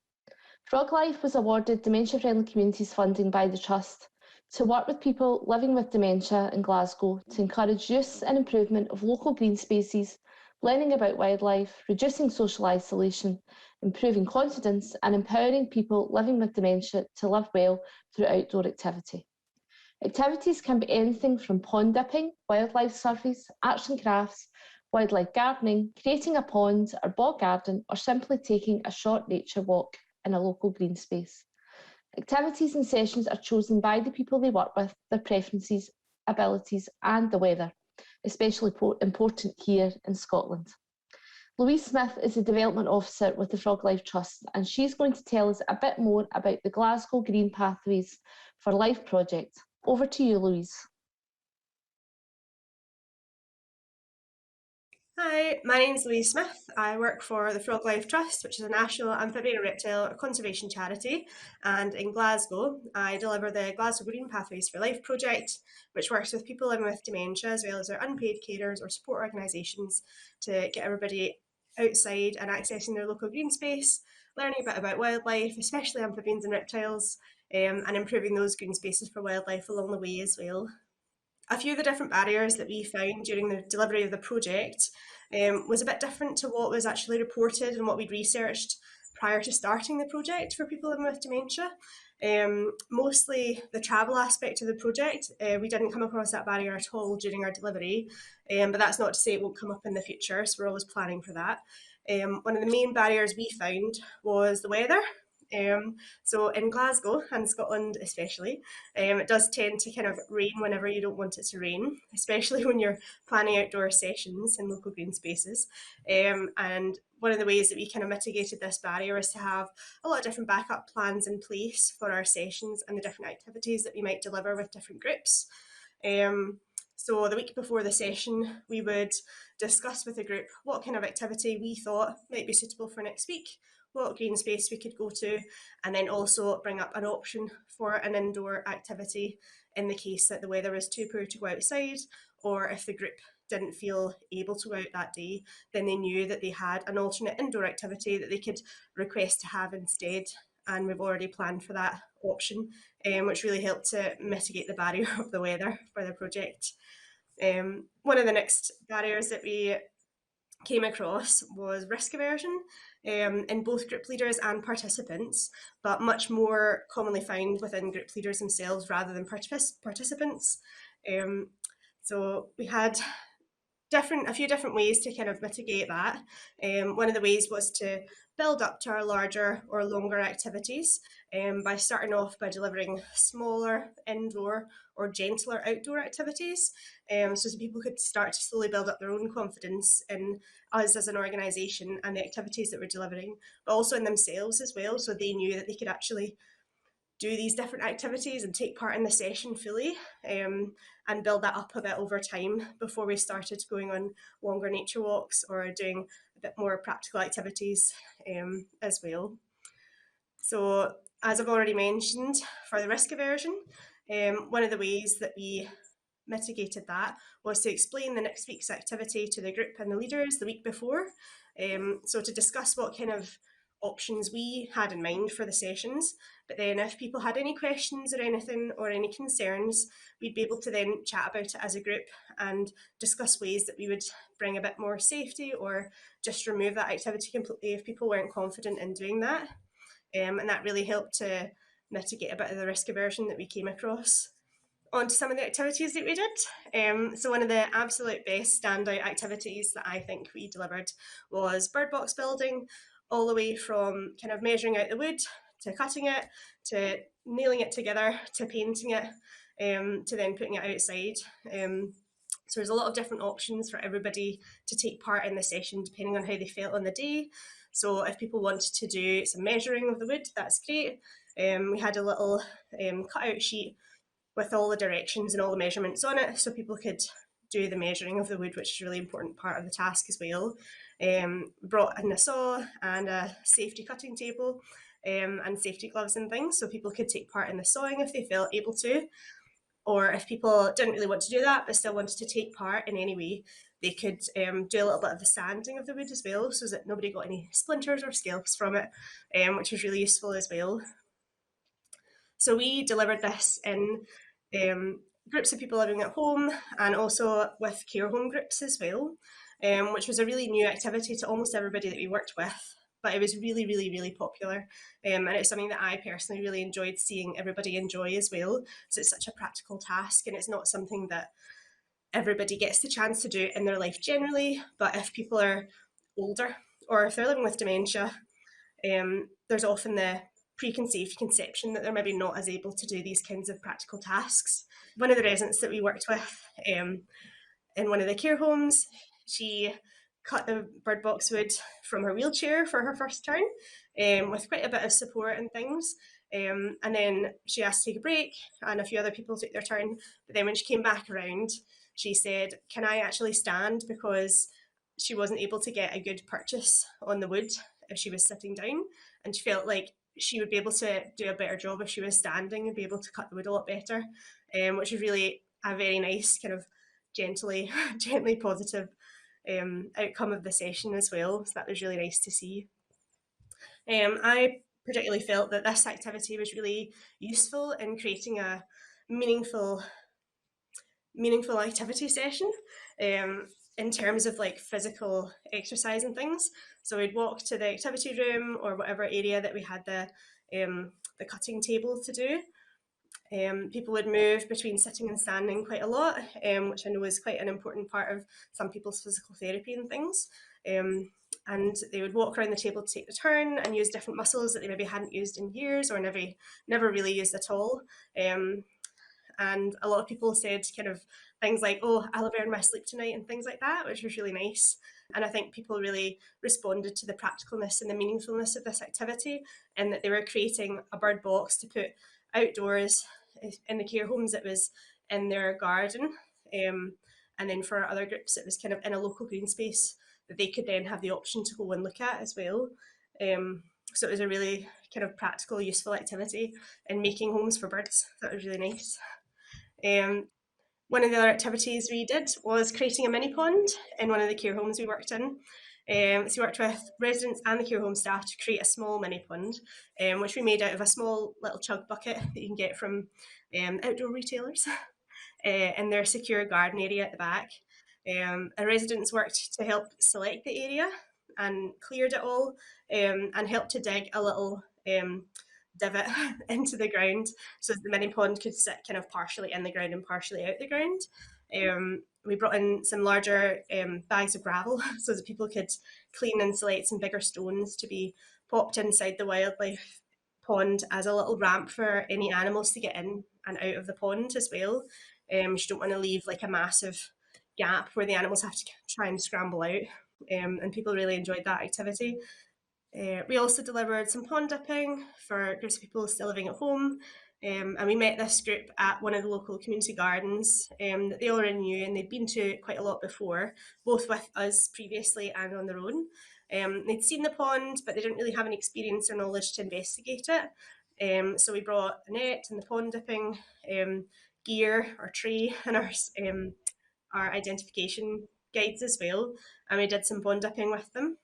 Frog Life was awarded Dementia Friendly Communities funding by the Trust to work with people living with dementia in Glasgow to encourage use and improvement of local green spaces, learning about wildlife, reducing social isolation, improving confidence and empowering people living with dementia to live well through outdoor activity. Activities can be anything from pond dipping, wildlife surveys, arts and crafts, wildlife gardening, creating a pond or bog garden, or simply taking a short nature walk in a local green space. Activities and sessions are chosen by the people they work with, their preferences, abilities and the weather, especially important here in Scotland. Louise Smith is the Development Officer with the Frog Life Trust, and she's going to tell us a bit more about the Glasgow Green Pathways for Life project. Over to you, Louise. Hi, my name is Louise Smith. I work for the Frog Life Trust, which is a national amphibian and reptile conservation charity. And in Glasgow, I deliver the Glasgow Green Pathways for Life project, which works with people living with dementia as well as their unpaid carers or support organisations to get everybody outside and accessing their local green space, learning a bit about wildlife, especially amphibians and reptiles, and improving those green spaces for wildlife along the way as well. A few of the different barriers that we found during the delivery of the project was a bit different to what was actually reported and what we'd researched prior to starting the project for people living with dementia. Mostly the travel aspect of the project, we didn't come across that barrier at all during our delivery, but that's not to say it won't come up in the future, so we're always planning for that. One of the main barriers we found was the weather. So in Glasgow and Scotland especially, it does tend to kind of rain whenever you don't want it to rain, especially when you're planning outdoor sessions in local green spaces. And one of the ways that we kind of mitigated this barrier is to have a lot of different backup plans in place for our sessions and the different activities that we might deliver with different groups. So the week before the session, we would discuss with the group what kind of activity we thought might be suitable for next week, what green space we could go to, and then also bring up an option for an indoor activity in the case that the weather was too poor to go outside, or if the group didn't feel able to go out that day, then they knew that they had an alternate indoor activity that they could request to have instead. And we've already planned for that option, which really helped to mitigate the barrier of the weather for the project. One of the next barriers that we came across was risk aversion in both group leaders and participants, but much more commonly found within group leaders themselves rather than participants. So we had a few different ways to kind of mitigate that. One of the ways was to build up to our larger or longer activities by starting off by delivering smaller indoor or gentler outdoor activities, so people could start to slowly build up their own confidence in us as an organisation and the activities that we're delivering, but also in themselves as well, so they knew that they could actually do these different activities and take part in the session fully, and build that up a bit over time before we started going on longer nature walks or doing a bit more practical activities as well. So as I've already mentioned, for the risk aversion, one of the ways that we mitigated that was to explain the next week's activity to the group and the leaders the week before. So to discuss what kind of options we had in mind for the sessions, but then if people had any questions or anything or any concerns, we'd be able to then chat about it as a group and discuss ways that we would bring a bit more safety or just remove that activity completely if people weren't confident in doing that. And that really helped to mitigate a bit of the risk aversion that we came across. On to some of the activities that we did. So one of the absolute best standout activities that I think we delivered was bird box building, all the way from kind of measuring out the wood to cutting it, to nailing it together, to painting it, to then putting it outside. So there's a lot of different options for everybody to take part in the session depending on how they felt on the day. So if people wanted to do some measuring of the wood, that's great. We had a little cutout sheet with all the directions and all the measurements on it, so people could do the measuring of the wood, which is a really important part of the task as well. Brought in a saw and a safety cutting table, and safety gloves and things, so people could take part in the sawing if they felt able to. Or if people didn't really want to do that but still wanted to take part in any way, they could do a little bit of the sanding of the wood as well, so that nobody got any splinters or scalps from it, which was really useful as well. So we delivered this in groups of people living at home and also with care home groups as well, which was a really new activity to almost everybody that we worked with. But it was really, really, really popular. And it's something that I personally really enjoyed seeing everybody enjoy as well. So it's such a practical task, and it's not something that everybody gets the chance to do in their life generally. But if people are older or if they're living with dementia, there's often the preconceived conception that they're maybe not as able to do these kinds of practical tasks. One of the residents that we worked with in one of the care homes, she cut the bird box wood from her wheelchair for her first turn, with quite a bit of support and things. And then she asked to take a break, and a few other people took their turn. But then when she came back around, she said, "Can I actually stand?" Because she wasn't able to get a good purchase on the wood if she was sitting down, and she felt like she would be able to do a better job if she was standing and be able to cut the wood a lot better, which is really a very nice kind of gently positive outcome of the session as well. So that was really nice to see. I particularly felt that this activity was really useful in creating a meaningful activity session, in terms of like physical exercise and things. So we'd walk to the activity room or whatever area that we had the cutting table to do. People would move between sitting and standing quite a lot, which I know is quite an important part of some people's physical therapy and things. And they would walk around the table to take the turn and use different muscles that they maybe hadn't used in years or never really used at all. And a lot of people said kind of things like, "Oh, I'll earn my sleep tonight," and things like that, which was really nice. And I think people really responded to the practicalness and the meaningfulness of this activity, and that they were creating a bird box to put outdoors. In the care homes, it was in their garden. And then for other groups, it was kind of in a local green space that they could then have the option to go and look at as well. So it was a really kind of practical, useful activity in making homes for birds. That was really nice. One of the other activities we did was creating a mini pond in one of the care homes we worked in. So we worked with residents and the care home staff to create a small mini pond, which we made out of a small little chug bucket that you can get from outdoor retailers in their secure garden area at the back. And residents worked to help select the area and cleared it all, and helped to dig a little divot into the ground so that the mini pond could sit kind of partially in the ground and partially out the ground. We brought in some larger bags of gravel so that people could clean and select some bigger stones to be popped inside the wildlife pond as a little ramp for any animals to get in and out of the pond as well. You don't want to leave like a massive gap where the animals have to try and scramble out, and people really enjoyed that activity. We also delivered some pond dipping for groups of people still living at home, and we met this group at one of the local community gardens that they already knew, and they'd been to quite a lot before, both with us previously and on their own. They'd seen the pond, but they didn't really have any experience or knowledge to investigate it. So we brought a net and the pond dipping gear, our tray, and our identification guides as well, and we did some pond dipping with them.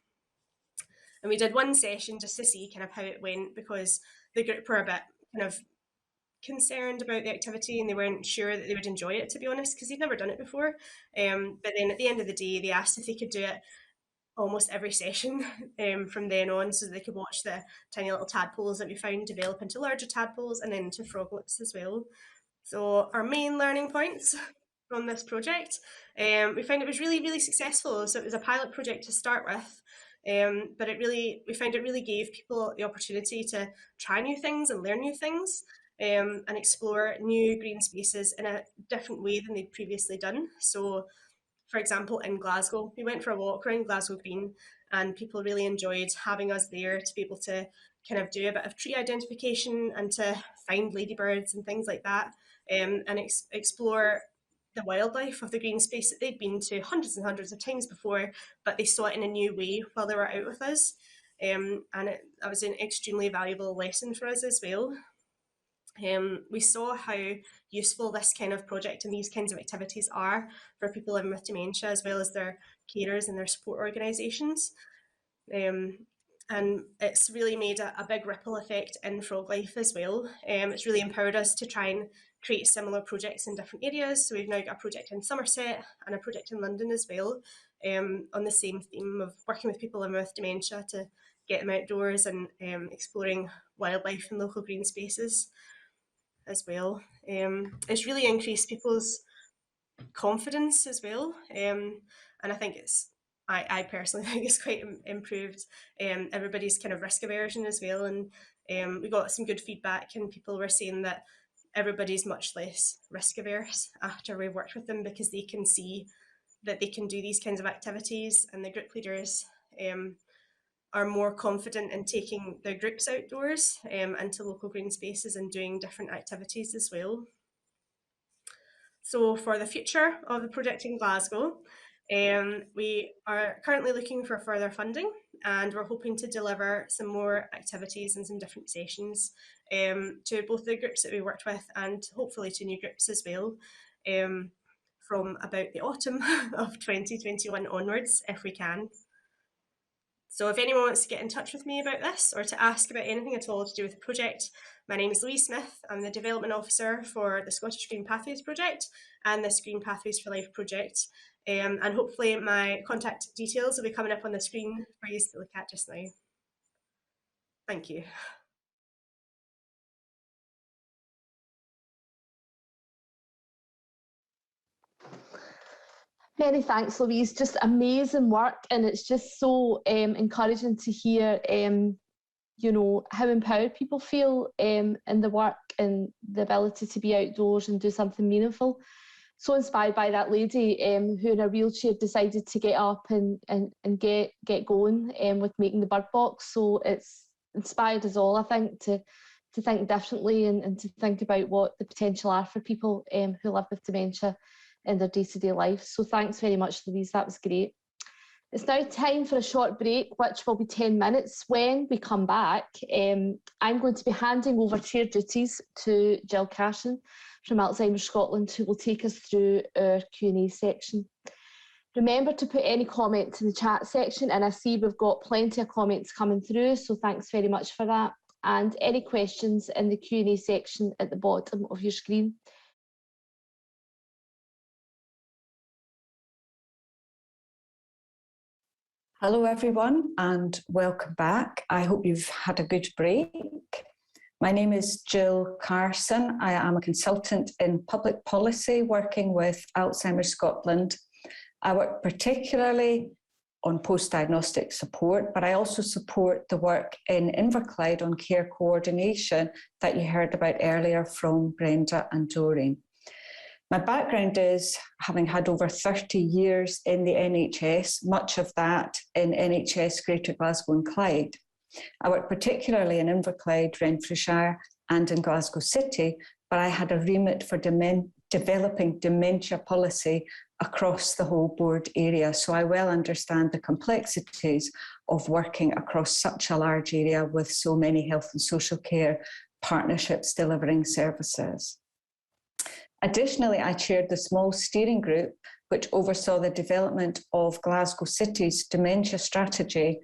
And we did one session just to see kind of how it went, because the group were a bit kind of concerned about the activity and they weren't sure that they would enjoy it, to be honest, because they'd never done it before. But then at the end of the day, they asked if they could do it almost every session from then on, so they could watch the tiny little tadpoles that we found develop into larger tadpoles and then into froglets as well. So our main learning points from this project, we found it was really, really successful. So it was a pilot project to start with, but we found it really gave people the opportunity to try new things and learn new things, and explore new green spaces in a different way than they'd previously done. So, for example, in Glasgow, we went for a walk around Glasgow Green, and people really enjoyed having us there to be able to kind of do a bit of tree identification and to find ladybirds and things like that, and explore the wildlife of the green space that they'd been to hundreds and hundreds of times before, but they saw it in a new way while they were out with us. And that was an extremely valuable lesson for us as well. We saw how useful this kind of project and these kinds of activities are for people living with dementia, as well as their carers and their support organisations. And it's really made a big ripple effect in frog life as well. It's really empowered us to try and create similar projects in different areas. So we've now got a project in Somerset and a project in London as well, on the same theme of working with people living with dementia to get them outdoors and exploring wildlife in local green spaces as well. It's really increased people's confidence as well, and I think I personally think it's quite improved everybody's kind of risk aversion as well, and we got some good feedback, and people were saying that everybody's much less risk averse after we've worked with them, because they can see that they can do these kinds of activities, and the group leaders are more confident in taking their groups outdoors into local green spaces and doing different activities as well. So for the future of the project in Glasgow, we are currently looking for further funding, and we're hoping to deliver some more activities and some different sessions to both the groups that we worked with and hopefully to new groups as well, from about the autumn of 2021 onwards, if we can. So if anyone wants to get in touch with me about this or to ask about anything at all to do with the project, my name is Louise Smith. I'm the Development Officer for the Scottish Green Pathways Project and this Green Pathways for Life project. And hopefully my contact details will be coming up on the screen for you to look at just now. Thank you. Many thanks, Louise. Just amazing work, and it's just so encouraging to hear, you know, how empowered people feel in the work and the ability to be outdoors and do something meaningful. So inspired by that lady who in a wheelchair decided to get up and get going with making the bird box. So it's inspired us all, I think, to think differently and to think about what the potential are for people who live with dementia in their day-to-day life. So thanks very much, Louise, that was great. It's now time for a short break, which will be 10 minutes. When we come back, I'm going to be handing over chair duties to Jill Cashin from Alzheimer's Scotland, who will take us through our Q&A section. Remember to put any comments in the chat section, and I see we've got plenty of comments coming through, so thanks very much for that. And any questions in the Q&A section at the bottom of your screen. Hello everyone and welcome back. I hope you've had a good break. My name is Jill Carson. I am a consultant in public policy working with Alzheimer's Scotland. I work particularly on post-diagnostic support, but I also support the work in Inverclyde on care coordination that you heard about earlier from Brenda and Doreen. My background is having had over 30 years in the NHS, much of that in NHS Greater Glasgow and Clyde. I work particularly in Inverclyde, Renfrewshire and in Glasgow City, but I had a remit for developing dementia policy across the whole board area. So I well understand the complexities of working across such a large area with so many health and social care partnerships delivering services. Additionally, I chaired the small steering group which oversaw the development of Glasgow City's dementia strategy,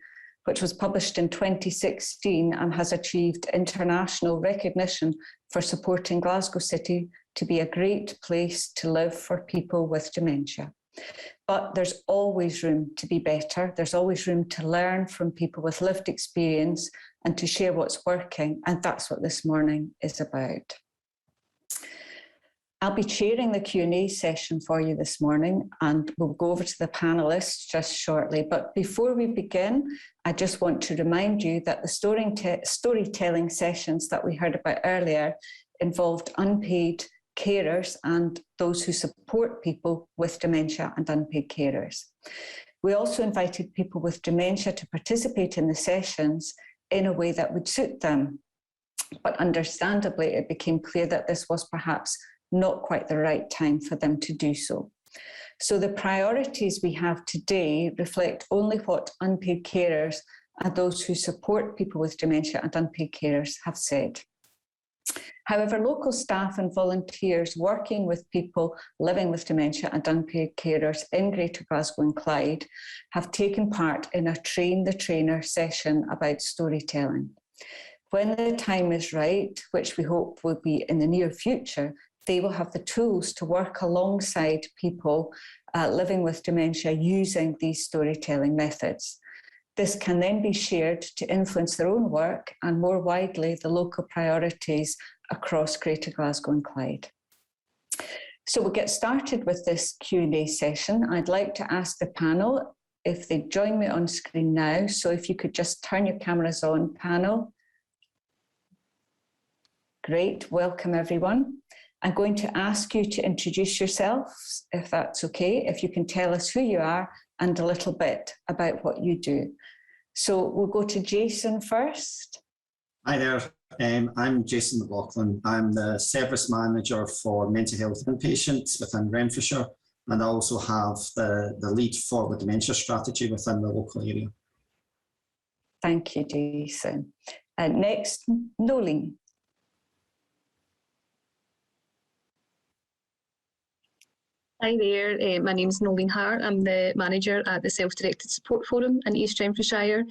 which was published in 2016 and has achieved international recognition for supporting Glasgow City to be a great place to live for people with dementia. But there's always room to be better. There's always room to learn from people with lived experience and to share what's working. And that's what this morning is about. I'll be chairing the Q&A session for you this morning, and we'll go over to the panellists just shortly. But before we begin, I just want to remind you that the storytelling sessions that we heard about earlier involved unpaid carers and those who support people with dementia and unpaid carers. We also invited people with dementia to participate in the sessions in a way that would suit them. But understandably, it became clear that this was perhaps not quite the right time for them to do so. So the priorities we have today reflect only what unpaid carers and those who support people with dementia and unpaid carers have said. However, local staff and volunteers working with people living with dementia and unpaid carers in Greater Glasgow and Clyde have taken part in a Train the Trainer session about storytelling. When the time is right, which we hope will be in the near future, they will have the tools to work alongside people living with dementia using these storytelling methods. This can then be shared to influence their own work and more widely the local priorities across Greater Glasgow and Clyde. So we'll get started with this Q&A session. I'd like to ask the panel if they join me on screen now. So if you could just turn your cameras on, panel. Great, welcome everyone. I'm going to ask you to introduce yourselves, if that's okay, if you can tell us who you are and a little bit about what you do. So we'll go to Jason first. Hi there, I'm Jason McLaughlin. I'm the Service Manager for Mental Health Inpatients within Renfrewshire, and I also have the lead for the Dementia Strategy within the local area. Thank you, Jason. Next, Nolene. Hi there, my name is Nolene Hart. I'm the manager at the Self-Directed Support Forum in East Renfrewshire.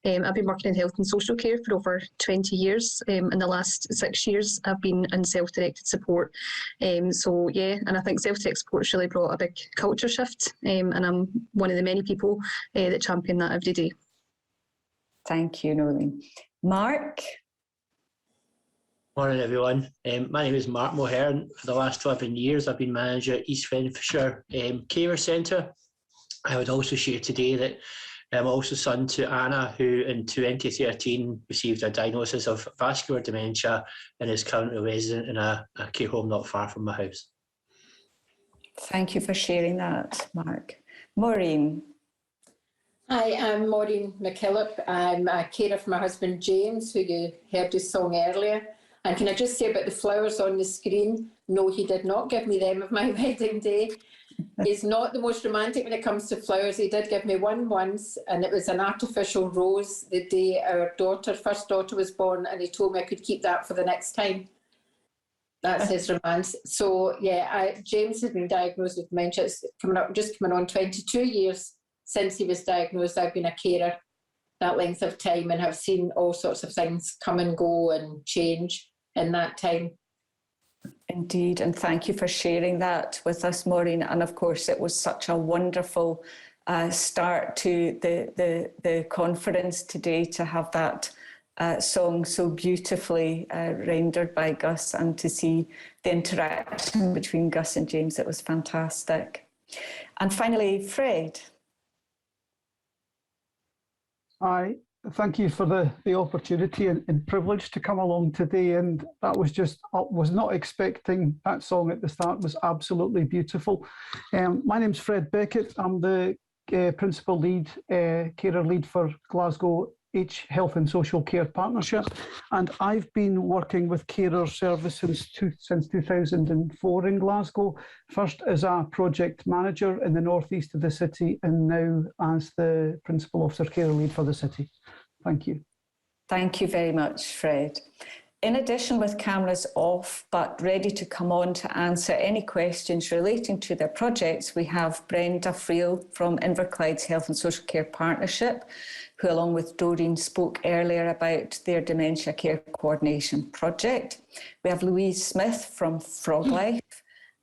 I've been working in health and social care for over 20 years. In the last 6 years, I've been in self-directed support. So yeah, and I think self-directed support has really brought a big culture shift, and I'm one of the many people that champion that every day. Thank you, Nolene. Mark? Morning everyone, my name is Mark Moherron. For the last 11 years I've been manager at East Renfrewshire Carer Centre. I would also share today that I'm also son to Anna, who in 2013 received a diagnosis of vascular dementia and is currently a resident in a care home not far from my house. Thank you for sharing that, Mark. Maureen. Hi, I'm Maureen McKillop. I'm a carer for my husband James, who you heard his song earlier. And can I just say about the flowers on the screen? No, he did not give me them of my wedding day. He's not the most romantic when it comes to flowers. He did give me one once, and it was an artificial rose the day our first daughter was born, and he told me I could keep that for the next time. That's his romance. So yeah, James has been diagnosed with dementia. It's coming on 22 years since he was diagnosed. I've been a carer that length of time and have seen all sorts of things come and go and change in that time. Indeed, and thank you for sharing that with us, Maureen. And of course, it was such a wonderful start to the conference today to have that song so beautifully rendered by Gus, and to see the interaction between Gus and James. It was fantastic. And finally, Fred. Hi, thank you for the opportunity and privilege to come along today. And that was just, I was not expecting that song at the start. It was absolutely beautiful. My name's Fred Beckett. I'm the principal lead, carer lead for Glasgow Health and Social Care Partnership, and I've been working with carer services since 2004 in Glasgow, first as a project manager in the northeast of the city, and now as the principal officer carer lead for the city. Thank you. Thank you very much, Fred. In addition, with cameras off but ready to come on to answer any questions relating to their projects, we have Brenda Friel from Inverclyde's Health and Social Care Partnership, who along with Doreen spoke earlier about their dementia care coordination project. We have Louise Smith from Frog Life,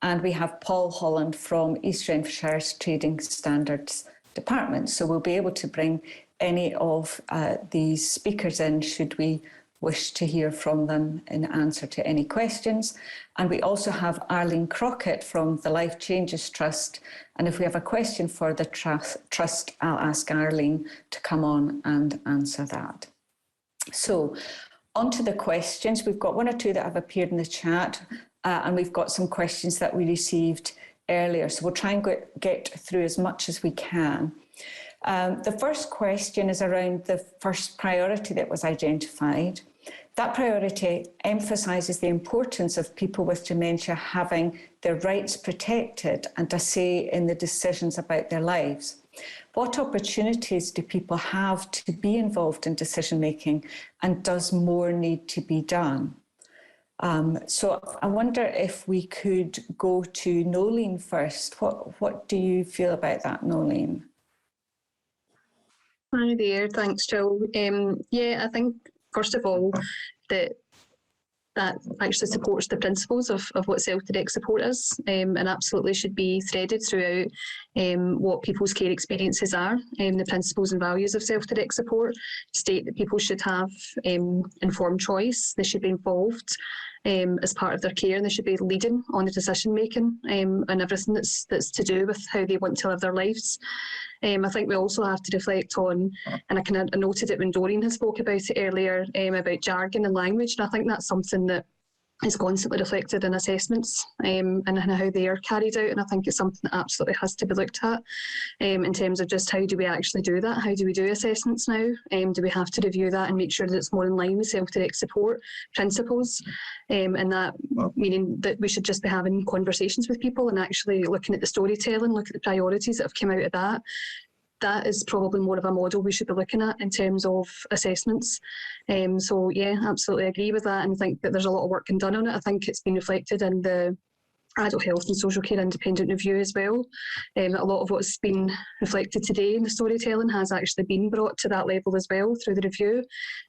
and we have Paul Holland from East Renfrewshire's Trading Standards Department. So we'll be able to bring any of these speakers in should we wish to hear from them in answer to any questions. And we also have Arlene Crockett from the Life Changes Trust. And if we have a question for the trust, I'll ask Arlene to come on and answer that. So on to the questions. We've got one or two that have appeared in the chat, and we've got some questions that we received earlier. So we'll try and get through as much as we can. The first question is around the first priority that was identified. That priority emphasises the importance of people with dementia having their rights protected and a say in the decisions about their lives. What opportunities do people have to be involved in decision making, and does more need to be done? So I wonder if we could go to Nolene first. What do you feel about that, Nolene? Hi there, thanks Jill. Yeah, I think first of all that actually supports the principles of what self-direct support is, and absolutely should be threaded throughout what people's care experiences are. The principles and values of self-direct support state that people should have informed choice, they should be involved as part of their care, and they should be leading on the decision making and everything that's to do with how they want to live their lives. I think we also have to reflect on, and I noted it when Doreen had spoke about it earlier, about jargon and language, and I think that's something that is constantly reflected in assessments and how they are carried out, and I think it's something that absolutely has to be looked at in terms of just how do we actually do that, how do we do assessments now, do we have to review that and make sure that it's more in line with self-direct support principles, and that meaning that we should just be having conversations with people and actually looking at the storytelling, look at the priorities that have come out of that. That is probably more of a model we should be looking at in terms of assessments. So yeah, absolutely agree with that, and think that there's a lot of work being done on it. I think it's been reflected in the Adult Health and Social Care Independent Review as well. A lot of what's been reflected today in the storytelling has actually been brought to that level as well through the review.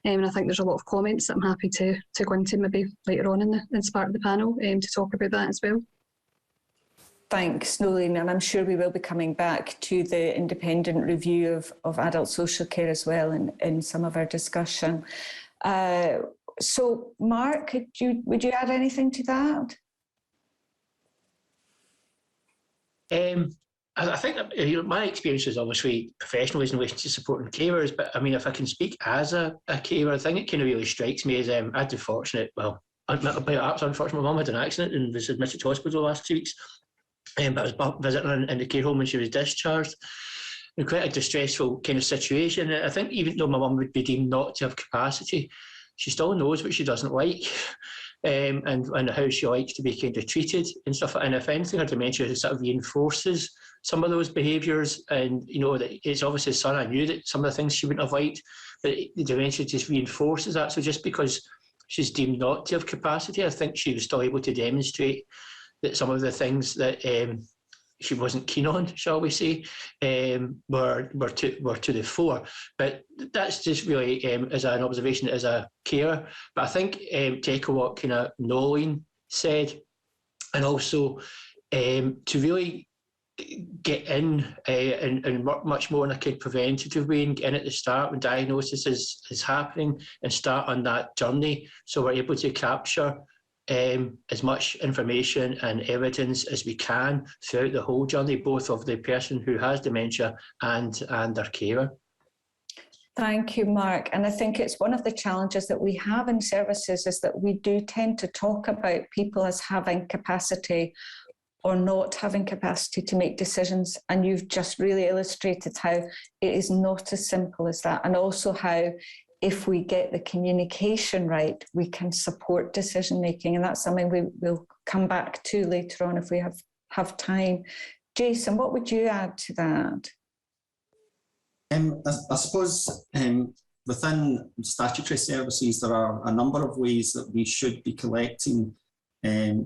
And I think there's a lot of comments that I'm happy to go into maybe later on in as part of the panel to talk about that as well. Thanks, Nolene, and I'm sure we will be coming back to the independent review of adult social care as well in some of our discussion. So, Mark, would you add anything to that? I think that, my experience is obviously professional in relation to supporting carers, but I mean, if I can speak as a carer, I think it kind of really strikes me as I'd been fortunate. Well, unfortunately, my mum had an accident and was admitted to hospital the last 2 weeks. But I was visiting her in the care home when she was discharged, in quite a distressful kind of situation. I think even though my mum would be deemed not to have capacity, she still knows what she doesn't like, and how she likes to be kind of treated and stuff. And if anything, her dementia sort of reinforces some of those behaviours. And that it's obviously son, I knew that some of the things she wouldn't have liked, but the dementia just reinforces that. So just because she's deemed not to have capacity, I think she was still able to demonstrate that some of the things that she wasn't keen on, shall we say, were to the fore. But that's just really as an observation as a carer. But I think to echo what kind of Nolene said, and also to really get in and work much more in a kind of preventative way and get in at the start when diagnosis is happening and start on that journey. So we're able to capture as much information and evidence as we can throughout the whole journey, both of the person who has dementia and their carer. Thank you, Mark. And I think it's one of the challenges that we have in services is that we do tend to talk about people as having capacity or not having capacity to make decisions. And you've just really illustrated how it is not as simple as that. And also how if we get the communication right, we can support decision making. And that's something we will come back to later on if we have time. Jason, what would you add to that? I suppose within statutory services, there are a number of ways that we should be collecting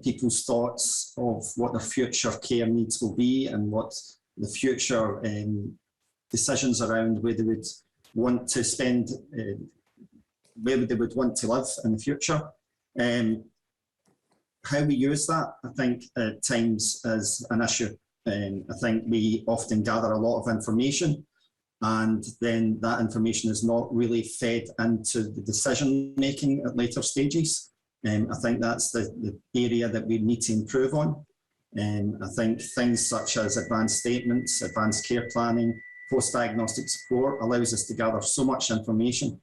people's thoughts of what their future care needs will be and what the future decisions around where they would want to spend, where they would want to live in the future. How we use that, I think, at times is an issue. I think we often gather a lot of information, and then that information is not really fed into the decision making at later stages. I think that's the area that we need to improve on. I think things such as advanced statements, advanced care planning, post-diagnostic support allows us to gather so much information.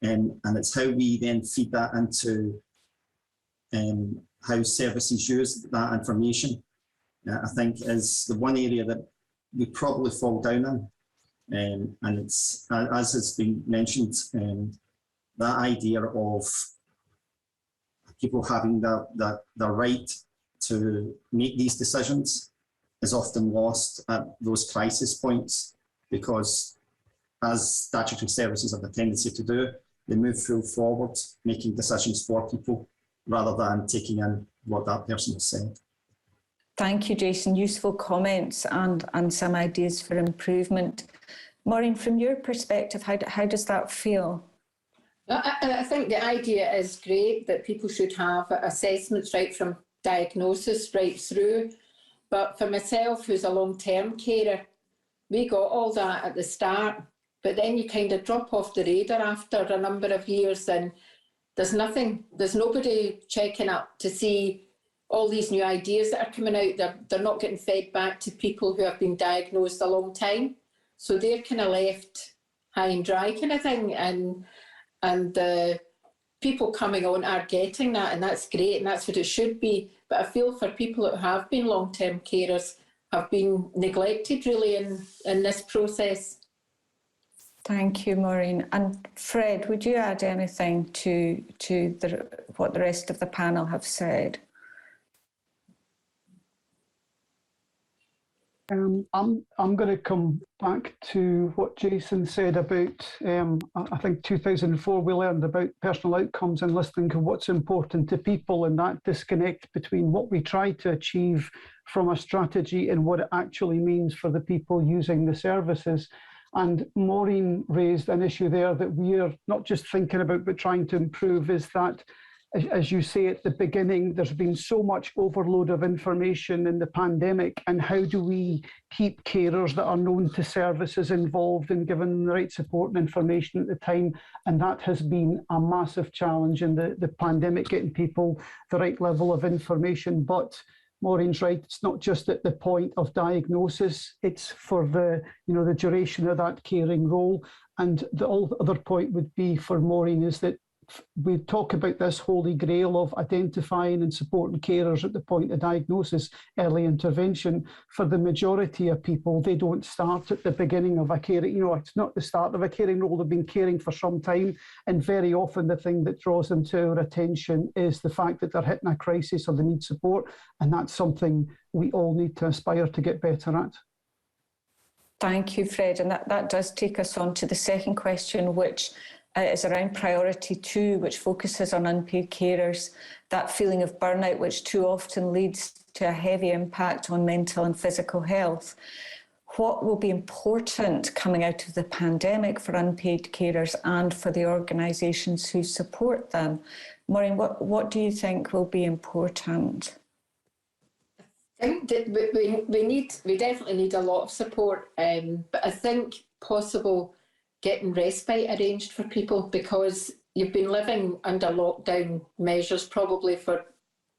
And it's how we then feed that into how services use that information, I think is the one area that we probably fall down in. And it's, as has been mentioned, that idea of people having the right to make these decisions is often lost at those crisis points, because as statutory services have a tendency to do, they move forward, making decisions for people rather than taking in what that person has said. Thank you, Jason. Useful comments and some ideas for improvement. Maureen, from your perspective, how does that feel? I think the idea is great that people should have assessments right from diagnosis right through. But for myself, who's a long-term carer, we got all that at the start, but then you kind of drop off the radar after a number of years and there's nobody checking up to see all these new ideas that are coming out. They're not getting fed back to people who have been diagnosed a long time. So they're kind of left high and dry kind of thing. And the people coming on are getting that, and that's great, and that's what it should be. But I feel for people that have been long-term carers have been neglected really in this process. Thank you, Maureen. And Fred, would you add anything to what the rest of the panel have said? I'm going to come back to what Jason said about, I think 2004 we learned about personal outcomes and listening to what's important to people, and that disconnect between what we try to achieve from a strategy and what it actually means for the people using the services. And Maureen raised an issue there that we're not just thinking about but trying to improve, is that, as you say at the beginning, there's been so much overload of information in the pandemic, and how do we keep carers that are known to services involved and given them the right support and information at the time? And that has been a massive challenge in the pandemic, getting people the right level of information. But Maureen's right, it's not just at the point of diagnosis, it's for the duration of that caring role. And the other point would be for Maureen is that we talk about this holy grail of identifying and supporting carers at the point of diagnosis, early intervention. For the majority of people, they don't start at the beginning of a caring, it's not the start of a caring role. They've been caring for some time, and very often the thing that draws them to our attention is the fact that they're hitting a crisis or they need support, and that's something we all need to aspire to get better at. Thank you, Fred. And that does take us on to the second question, which is around priority 2, which focuses on unpaid carers, that feeling of burnout, which too often leads to a heavy impact on mental and physical health. What will be important coming out of the pandemic for unpaid carers and for the organisations who support them? Maureen, what do you think will be important? I think that we definitely need a lot of support, but I think possible getting respite arranged for people, because you've been living under lockdown measures probably for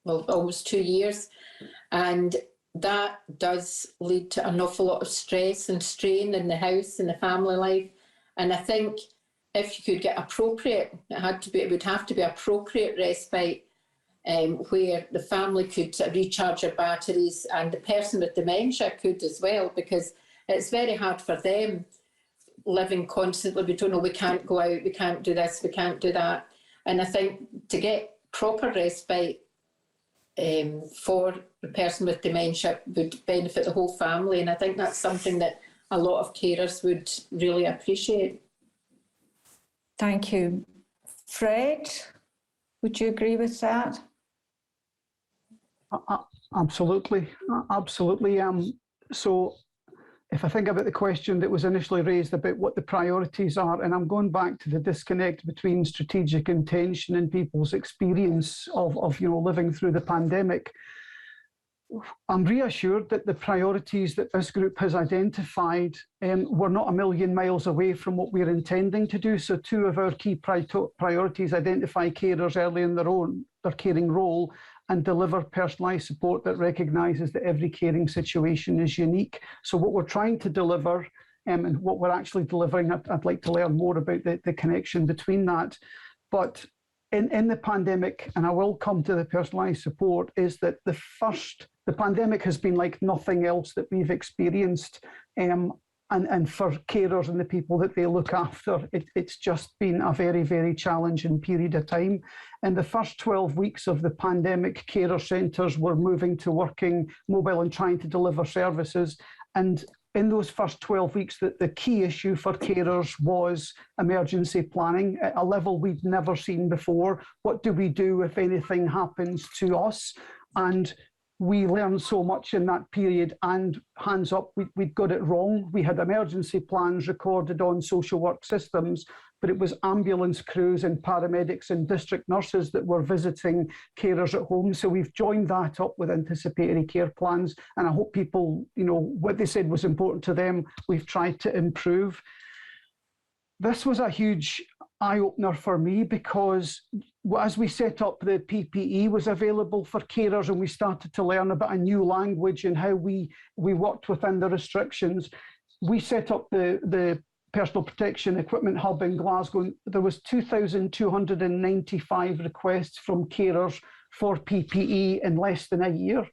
almost 2 years, and that does lead to an awful lot of stress and strain in the house and the family life. And I think if you could get appropriate, it would have to be appropriate respite, where the family could recharge their batteries, and the person with dementia could as well, because it's very hard for them living constantly. We don't know, we can't go out, we can't do this, we can't do that. And I think to get proper respite for the person with dementia would benefit the whole family. And I think that's something that a lot of carers would really appreciate. Thank you. Fred, would you agree with that? Absolutely. So if I think about the question that was initially raised about what the priorities are, and I'm going back to the disconnect between strategic intention and people's experience of living through the pandemic, I'm reassured that the priorities that this group has identified were not a million miles away from what we're intending to do. So 2 of our key priorities identify carers early in their caring role and deliver personalised support that recognises that every caring situation is unique. So what we're trying to deliver and what we're actually delivering, I'd like to learn more about the connection between that. But in the pandemic, and I will come to the personalised support, is that the pandemic has been like nothing else that we've experienced. And for carers and the people that they look after, it's just been a very, very challenging period of time. In the first 12 weeks of the pandemic, carer centres were moving to working mobile and trying to deliver services. And in those first 12 weeks, the key issue for carers was emergency planning at a level we'd never seen before. What do we do if anything happens to us? And we learned so much in that period, and hands up, we'd got it wrong. We had emergency plans recorded on social work systems, but it was ambulance crews and paramedics and district nurses that were visiting carers at home. So we've joined that up with anticipatory care plans, and I hope people, what they said was important to them, we've tried to improve. This was a huge eye-opener for me, because as we set up, the PPE was available for carers, and we started to learn about a new language and how we worked within the restrictions. We set up the personal protection equipment hub in Glasgow, and there was 2,295 requests from carers for PPE in less than a year.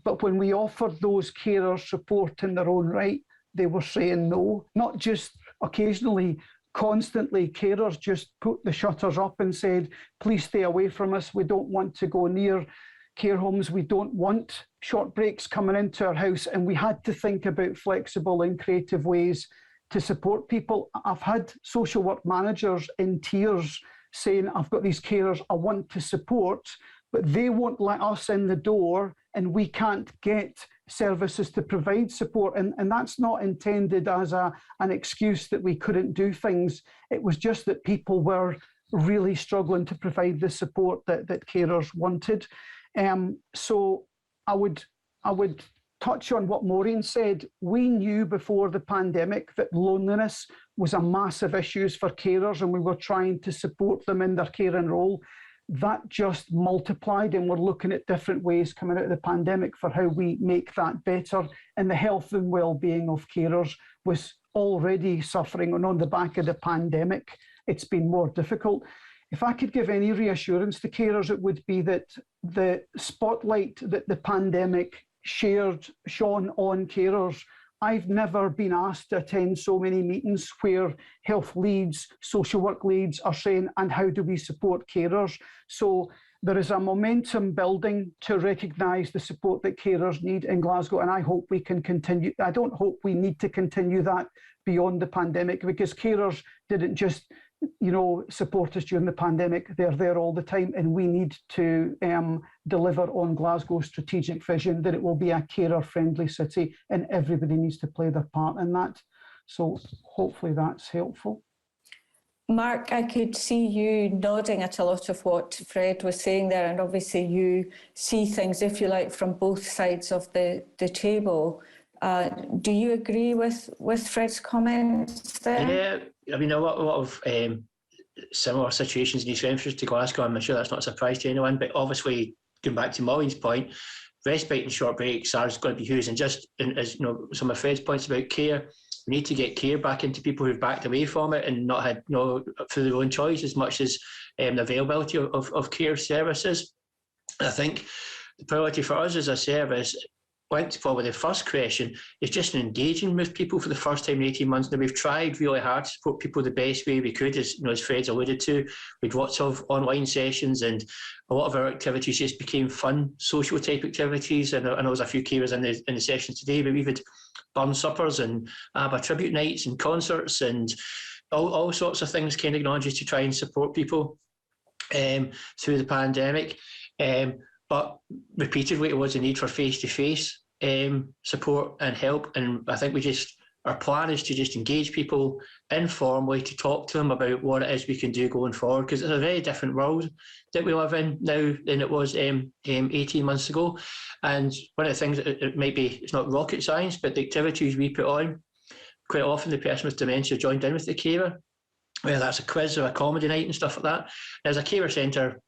But when we offered those carers support in their own right, they were saying no. Not just occasionally, constantly. Carers just put the shutters up and said, please stay away from us. We don't want to go near care homes. We don't want short breaks coming into our house. And we had to think about flexible and creative ways to support people. I've had social work managers in tears saying, I've got these carers I want to support, but they won't let us in the door, and we can't get services to provide support. And that's not intended as an excuse that we couldn't do things. It was just that people were really struggling to provide the support that carers wanted. So I would touch on what Maureen said. We knew before the pandemic that loneliness was a massive issue for carers, and we were trying to support them in their caring role. That just multiplied, and we're looking at different ways coming out of the pandemic for how we make that better. And the health and well-being of carers was already suffering, and on the back of the pandemic, it's been more difficult. If I could give any reassurance to carers, it would be that the spotlight that the pandemic shone on carers. I've never been asked to attend so many meetings where health leads, social work leads are saying, and how do we support carers? So there is a momentum building to recognise the support that carers need in Glasgow, and I hope we can continue. I don't hope we need to continue that beyond the pandemic, because carers didn't just support us during the pandemic. They're there all the time, and we need to deliver on Glasgow's strategic vision that it will be a carer-friendly city, and everybody needs to play their part in that. So hopefully that's helpful. Mark, I could see you nodding at a lot of what Fred was saying there, and obviously you see things, if you like, from both sides of the table. Do you agree with Fred's comments there? Yeah, I mean, a lot of similar situations in East Renfrewshire to Glasgow. I'm sure that's not a surprise to anyone, but obviously, going back to Maureen's point, respite and short breaks are going to be huge. And just as you know, some of Fred's points about care, we need to get care back into people who've backed away from it and not had through their own choice as much as the availability of care services. I think the priority for us as a service, linked to probably the first question, is just engaging with people for the first time in 18 months. Now, we've tried really hard to support people the best way we could, as Fred's alluded to. We'd lots of online sessions, and a lot of our activities just became fun, social type activities. And I know there's a few carers in the sessions today, but we've had burn suppers and ABBA tribute nights and concerts and all sorts of things kind of just to try and support people through the pandemic. But repeatedly, it was a need for face-to-face support and help. And I think our plan is to just engage people informally, to talk to them about what it is we can do going forward, because it's a very different world that we live in now than it was 18 months ago. And one of the things, it might be, it's not rocket science, but the activities we put on, quite often the person with dementia joined in with the carer, whether that's a quiz or a comedy night and stuff like that. As a carer centre,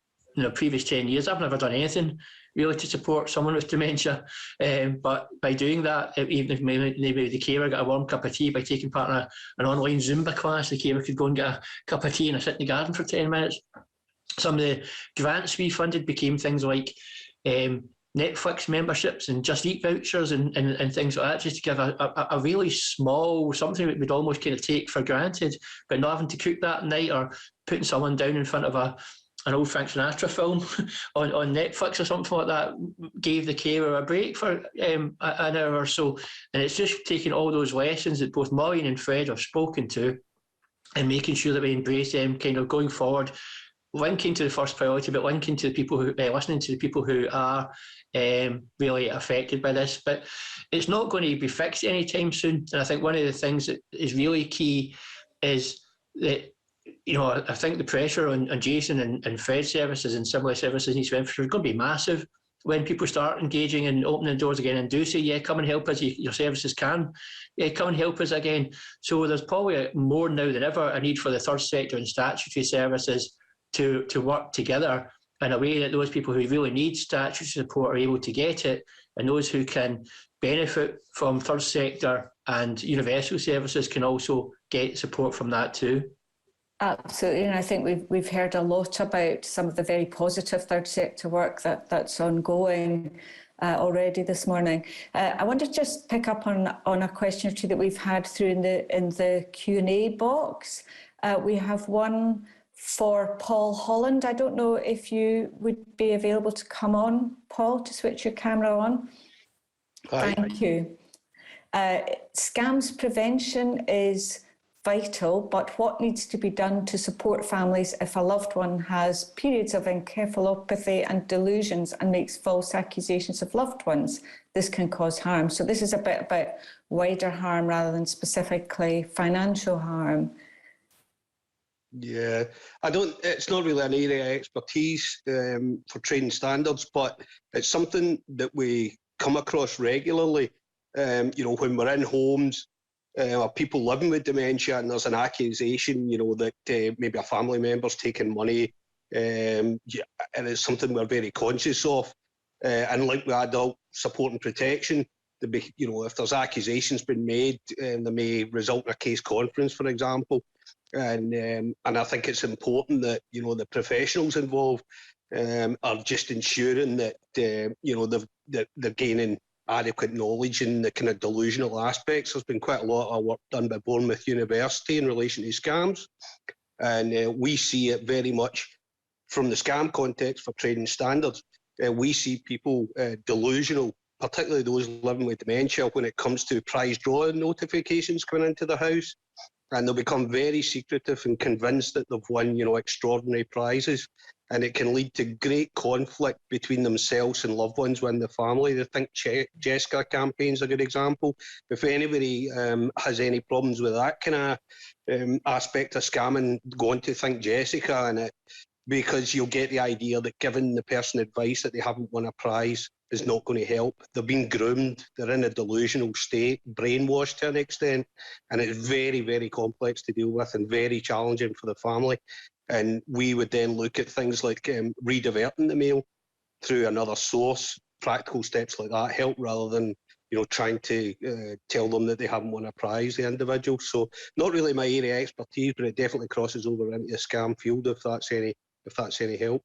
previous 10 years, I've never done anything really to support someone with dementia. But by doing that, even if maybe the carer got a warm cup of tea by taking part in an online Zumba class, the carer could go and get a cup of tea and sit in the garden for 10 minutes. Some of the grants we funded became things like Netflix memberships and Just Eat vouchers and things like that, just to give a really small, something that we'd almost kind of take for granted, but not having to cook that night or putting someone down in front of an old Frank Sinatra film on Netflix or something like that, gave the carer a break for an hour or so. And it's just taking all those lessons that both Maureen and Fred have spoken to and making sure that we embrace them kind of going forward, linking to the first priority, but linking to the people who, listening to the people who are really affected by this. But it's not going to be fixed anytime soon. And I think one of the things that is really key is that, I think the pressure on Jason and Fred's services and similar services in East Renfrewshire is going to be massive when people start engaging and opening doors again and do say, yeah, come and help us, your services can. Yeah, come and help us again. So there's probably more now than ever a need for the third sector and statutory services to work together in a way that those people who really need statutory support are able to get it, and those who can benefit from third sector and universal services can also get support from that too. Absolutely, and I think we've heard a lot about some of the very positive third sector work that's ongoing already this morning. I want to just pick up on a question or two that we've had through in the Q&A box. We have one for Paul Holland. I don't know if you would be available to come on, Paul, to switch your camera on. Hi. Thank you. Scams prevention is vital, but what needs to be done to support families if a loved one has periods of encephalopathy and delusions and makes false accusations of loved ones? This can cause harm. So this is a bit about wider harm rather than specifically financial harm. Yeah, it's not really an area of expertise for training standards, but it's something that we come across regularly. When we're in homes, people living with dementia and there's an accusation, that maybe a family member's taking money, and it's something we're very conscious of. And like with adult support and protection, if there's accusations been made, they may result in a case conference, for example. And I think it's important that the professionals involved are just ensuring that they're gaining adequate knowledge in the kind of delusional aspects. There's been quite a lot of work done by Bournemouth University in relation to scams, and we see it very much from the scam context for training standards. We see people delusional, particularly those living with dementia, when it comes to prize drawing notifications coming into the house. And they'll become very secretive and convinced that they've won, extraordinary prizes. and it can lead to great conflict between themselves and loved ones within the family. I think Jessica campaign's a good example. If anybody has any problems with that kind of aspect of scamming, go on to Think Jessica, and because you'll get the idea that giving the person advice that they haven't won a prize is not going to help. They're being groomed, they're in a delusional state, brainwashed to an extent, and it's very, very complex to deal with and very challenging for the family. And we would then look at things like rediverting the mail through another source. Practical steps like that help, rather than trying to tell them that they haven't won a prize, the individual. So not really my area of expertise, but it definitely crosses over into the scam field, if that's any help.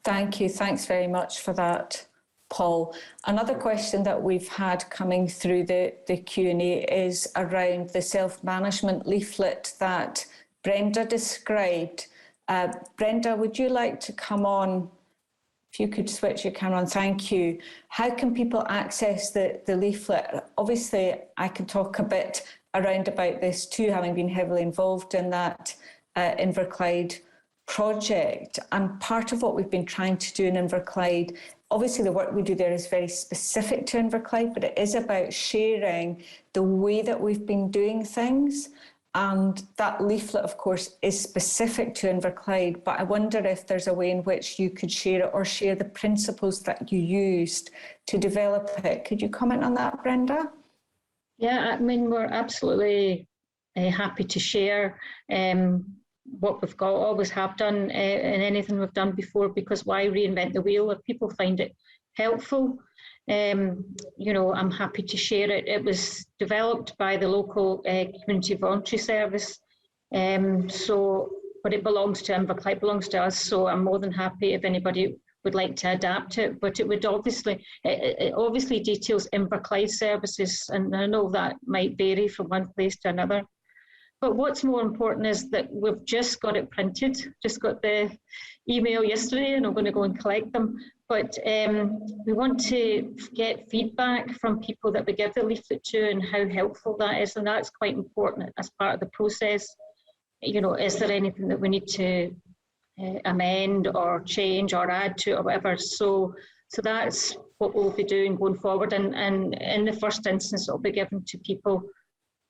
Thank you. Thanks very much for that, Paul. Another question that we've had coming through the Q&A is around the self-management leaflet that Brenda described. Brenda, would you like to come on? If you could switch your camera on, thank you. How can people access the leaflet? Obviously, I can talk a bit around about this too, having been heavily involved in that Inverclyde project. And part of what we've been trying to do in Inverclyde, obviously the work we do there is very specific to Inverclyde, but it is about sharing the way that we've been doing things. And that leaflet, of course, is specific to Inverclyde, but I wonder if there's a way in which you could share it or share the principles that you used to develop it. Could you comment on that, Brenda? Yeah, I mean, we're absolutely happy to share what we've got, always have done, in anything we've done before, because why reinvent the wheel? If people find it helpful, I'm happy to share it. It was developed by the local community voluntary service, but it belongs to Inverclyde, belongs to us, so I'm more than happy if anybody would like to adapt it, but it obviously details Inverclyde services, and I know that might vary from one place to another. But what's more important is that we've just got it printed, just got the email yesterday, and I'm going to go and collect them. But we want to get feedback from people that we give the leaflet to and how helpful that is, and that's quite important as part of the process. Is there anything that we need to amend or change or add to it or whatever? So that's what we'll be doing going forward. And in the first instance, it'll be given to people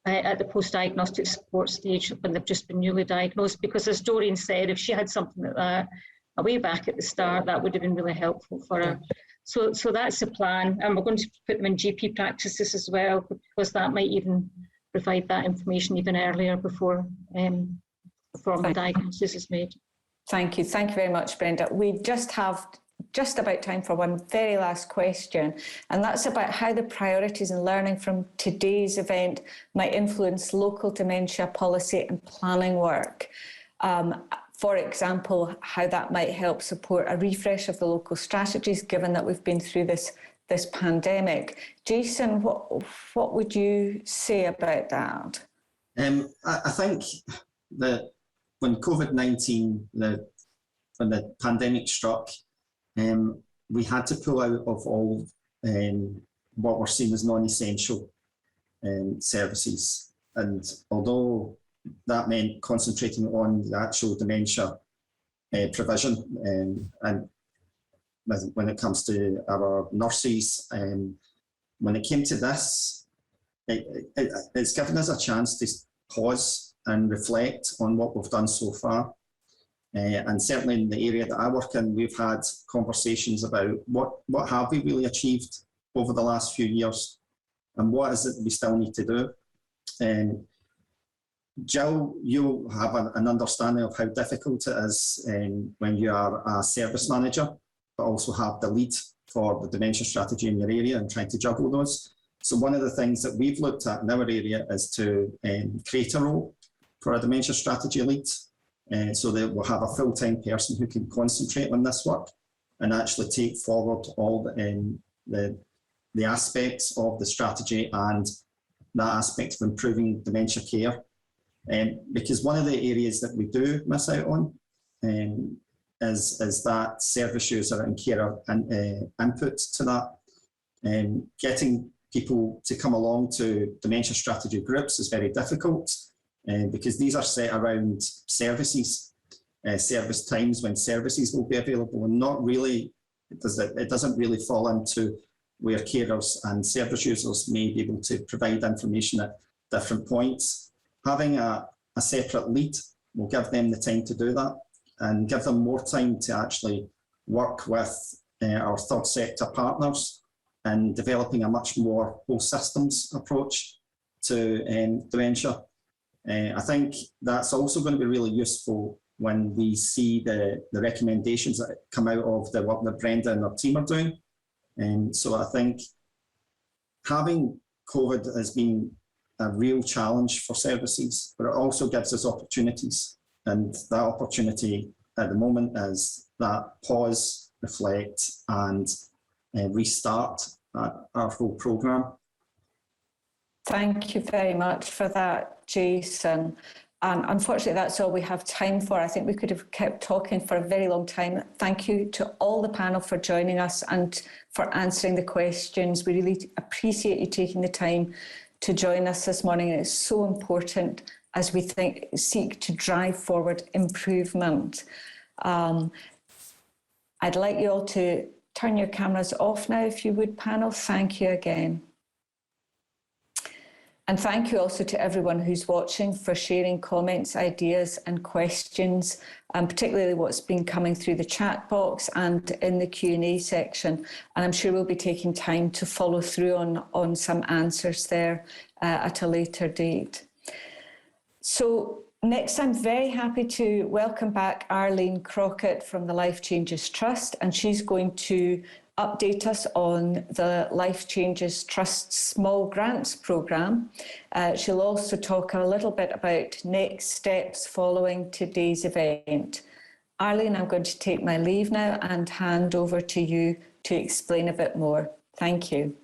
at the post-diagnostic support stage when they've just been newly diagnosed, because as Doreen said, if she had something like that way back at the start, that would have been really helpful for her. So that's the plan, and we're going to put them in GP practices as well, because that might even provide that information even earlier before the diagnosis is made. Thank you very much, Brenda. We just have about time for one very last question, and that's about how the priorities and learning from today's event might influence local dementia policy and planning work. For example, how that might help support a refresh of the local strategies, given that we've been through this pandemic. Jason, what would you say about that? I think that when COVID-19, when the pandemic struck, we had to pull out of all what were seen as non-essential services. And although that meant concentrating on the actual dementia provision, and when it comes to our nurses, when it came to this, it's given us a chance to pause and reflect on what we've done so far. And certainly in the area that I work in, we've had conversations about what have we really achieved over the last few years, and what is it that we still need to do. Jill, you have an understanding of how difficult it is when you are a service manager, but also have the lead for the dementia strategy in your area and trying to juggle those. So one of the things that we've looked at in our area is to create a role for a dementia strategy lead, so that we'll have a full-time person who can concentrate on this work and actually take forward all the aspects of the strategy and that aspect of improving dementia care. Because one of the areas that we do miss out on is that service user and carer input to that. Getting people to come along to dementia strategy groups is very difficult because these are set around services. service times when services will be available, and not really, it doesn't really fall into where carers and service users may be able to provide information at different points. Having a separate lead will give them the time to do that and give them more time to actually work with our third sector partners in developing a much more whole systems approach to dementia. I think that's also going to be really useful when we see the recommendations that come out of the work that Brenda and her team are doing. So I think having COVID has been a real challenge for services, but it also gives us opportunities. And that opportunity at the moment is that pause, reflect, and restart our whole programme. Thank you very much for that, Jason. And unfortunately, that's all we have time for. I think we could have kept talking for a very long time. Thank you to all the panel for joining us and for answering the questions. We really appreciate you taking the time to join us this morning. It's so important as we seek to drive forward improvement. I'd like you all to turn your cameras off now, if you would, panel. Thank you again. And thank you also to everyone who's watching for sharing comments, ideas and questions, and particularly what's been coming through the chat box and in the Q&A section. And I'm sure we'll be taking time to follow through on some answers there at a later date. So next, I'm very happy to welcome back Arlene Crockett from the Life Changes Trust, and she's going to update us on the Life Changes Trust Small Grants Programme. She'll also talk a little bit about next steps following today's event. Arlene, I'm going to take my leave now and hand over to you to explain a bit more. Thank you.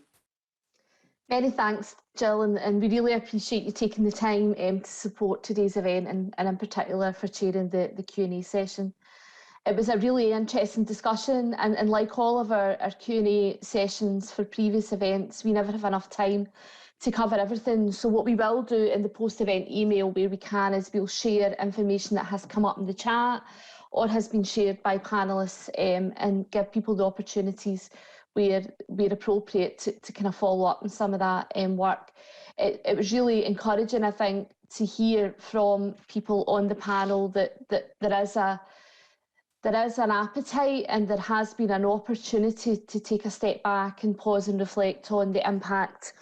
Many thanks, Jill, and we really appreciate you taking the time to support today's event and in particular for chairing the Q&A session. It was a really interesting discussion, and like all of our Q&A sessions for previous events, we never have enough time to cover everything. So what we will do in the post-event email where we can is we'll share information that has come up in the chat or has been shared by panellists and give people the opportunities where appropriate to kind of follow up on some of that work. It was really encouraging, I think, to hear from people on the panel that there is an appetite and there has been an opportunity to take a step back and pause and reflect on the impact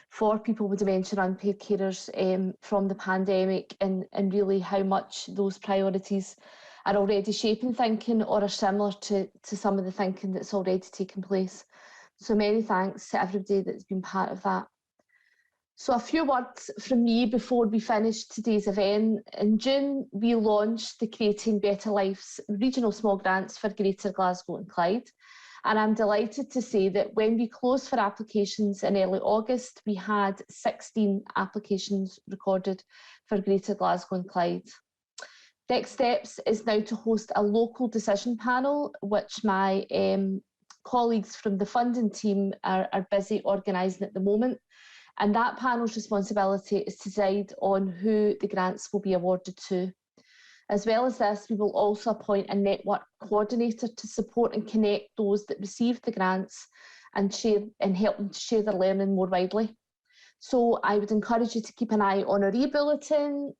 for people with dementia and unpaid carers from the pandemic and really how much those priorities are already shaping thinking or are similar to some of the thinking that's already taken place. So many thanks to everybody that's been part of that. So a few words from me before we finish today's event. In June, we launched the Creating Better Lives regional small grants for Greater Glasgow and Clyde. And I'm delighted to say that when we closed for applications in early August, we had 16 applications recorded for Greater Glasgow and Clyde. Next steps is now to host a local decision panel, which my colleagues from the funding team are busy organising at the moment. And that panel's responsibility is to decide on who the grants will be awarded to. As well as this, we will also appoint a network coordinator to support and connect those that receive the grants and help them to share their learning more widely. So I would encourage you to keep an eye on our e-bulletin,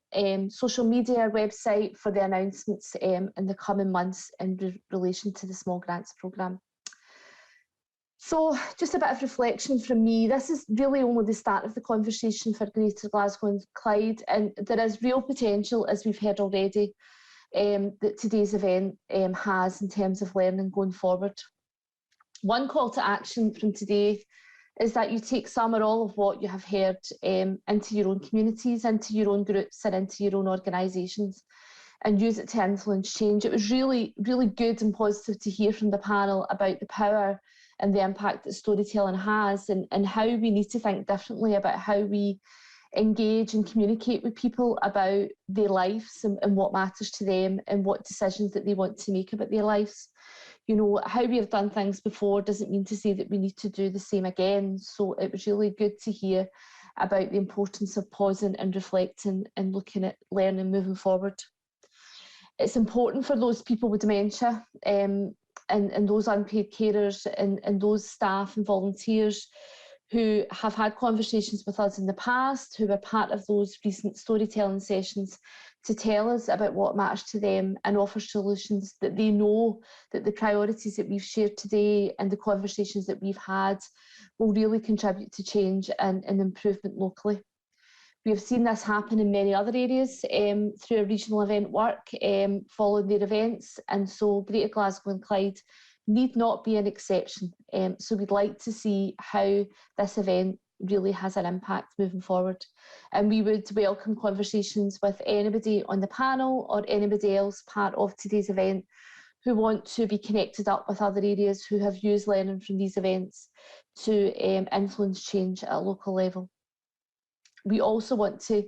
social media, website for the announcements in the coming months in relation to the Small Grants Programme. So just a bit of reflection from me. This is really only the start of the conversation for Greater Glasgow and Clyde, and there is real potential, as we've heard already, that today's event has in terms of learning going forward. One call to action from today is that you take some or all of what you have heard into your own communities, into your own groups and into your own organisations and use it to influence change. It was really, really good and positive to hear from the panel about the power and the impact that storytelling has and how we need to think differently about how we engage and communicate with people about their lives and what matters to them and what decisions that they want to make about their lives. You know, how we have done things before doesn't mean to say that we need to do the same again. So it was really good to hear about the importance of pausing and reflecting and looking at learning moving forward. It's important for those people with dementia and those unpaid carers and those staff and volunteers who have had conversations with us in the past, who were part of those recent storytelling sessions, to tell us about what matters to them and offer solutions that they know that the priorities that we've shared today and the conversations that we've had will really contribute to change and improvement locally. We have seen this happen in many other areas through our regional event work following their events, and so Greater Glasgow and Clyde need not be an exception. So we'd like to see how this event really has an impact moving forward. And we would welcome conversations with anybody on the panel or anybody else part of today's event who want to be connected up with other areas who have used learning from these events to influence change at a local level. We also want to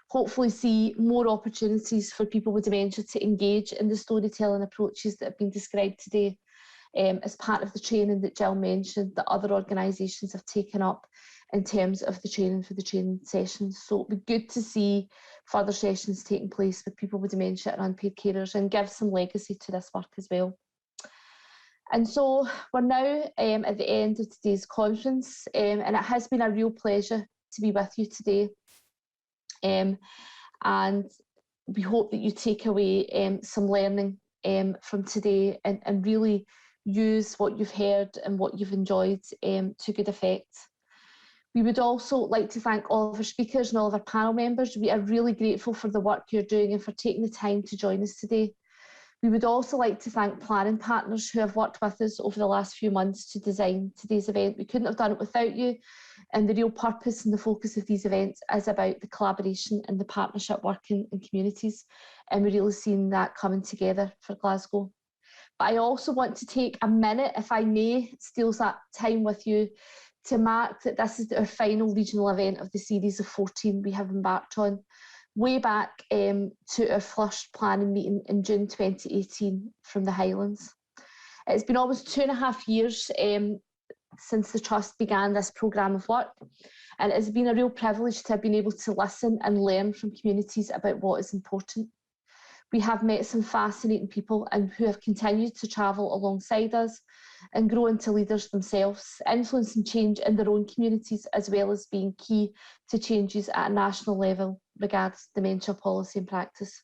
hopefully see more opportunities for people with dementia to engage in the storytelling approaches that have been described today as part of the training that Jill mentioned that other organisations have taken up in terms of the training for the training sessions. So it'll be good to see further sessions taking place with people with dementia and unpaid carers and give some legacy to this work as well. And so we're now at the end of today's conference, and it has been a real pleasure to be with you today. And we hope that you take away some learning from today and really use what you've heard and what you've enjoyed to good effect. We would also like to thank all of our speakers and all of our panel members. We are really grateful for the work you're doing and for taking the time to join us today. We would also like to thank planning partners who have worked with us over the last few months to design today's event. We couldn't have done it without you, and the real purpose and the focus of these events is about the collaboration and the partnership working in communities, and we're really seeing that coming together for Glasgow. But I also want to take a minute, if I may, steal that time with you, to mark that this is our final regional event of the series of 14 we have embarked on, way back to our first planning meeting in June 2018 from the Highlands. It's been almost 2.5 years since the Trust began this programme of work, and it's been a real privilege to have been able to listen and learn from communities about what is important. We have met some fascinating people and who have continued to travel alongside us and grow into leaders themselves, influencing change in their own communities as well as being key to changes at a national level regarding dementia policy and practice.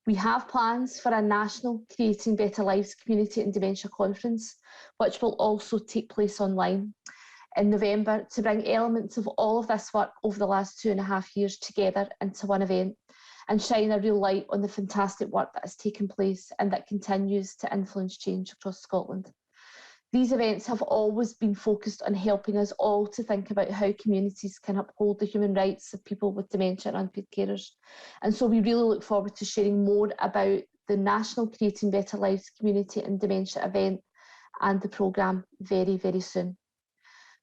We have plans for a national Creating Better Lives Community and Dementia Conference, which will also take place online in November to bring elements of all of this work over the last 2.5 years together into one event and shine a real light on the fantastic work that has taken place and that continues to influence change across Scotland. These events have always been focused on helping us all to think about how communities can uphold the human rights of people with dementia and unpaid carers. And so we really look forward to sharing more about the National Creating Better Lives Community and Dementia event and the programme very, very soon.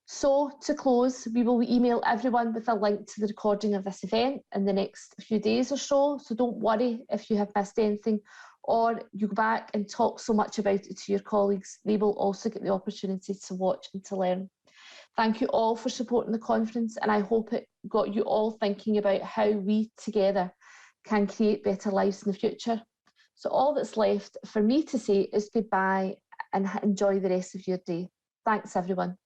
So to close, we will email everyone with a link to the recording of this event in the next few days or so. So don't worry if you have missed anything or you go back and talk so much about it to your colleagues. They will also get the opportunity to watch and to learn. Thank you all for supporting the conference, and I hope it got you all thinking about how we together can create better lives in the future. So all that's left for me to say is goodbye and enjoy the rest of your day. Thanks everyone.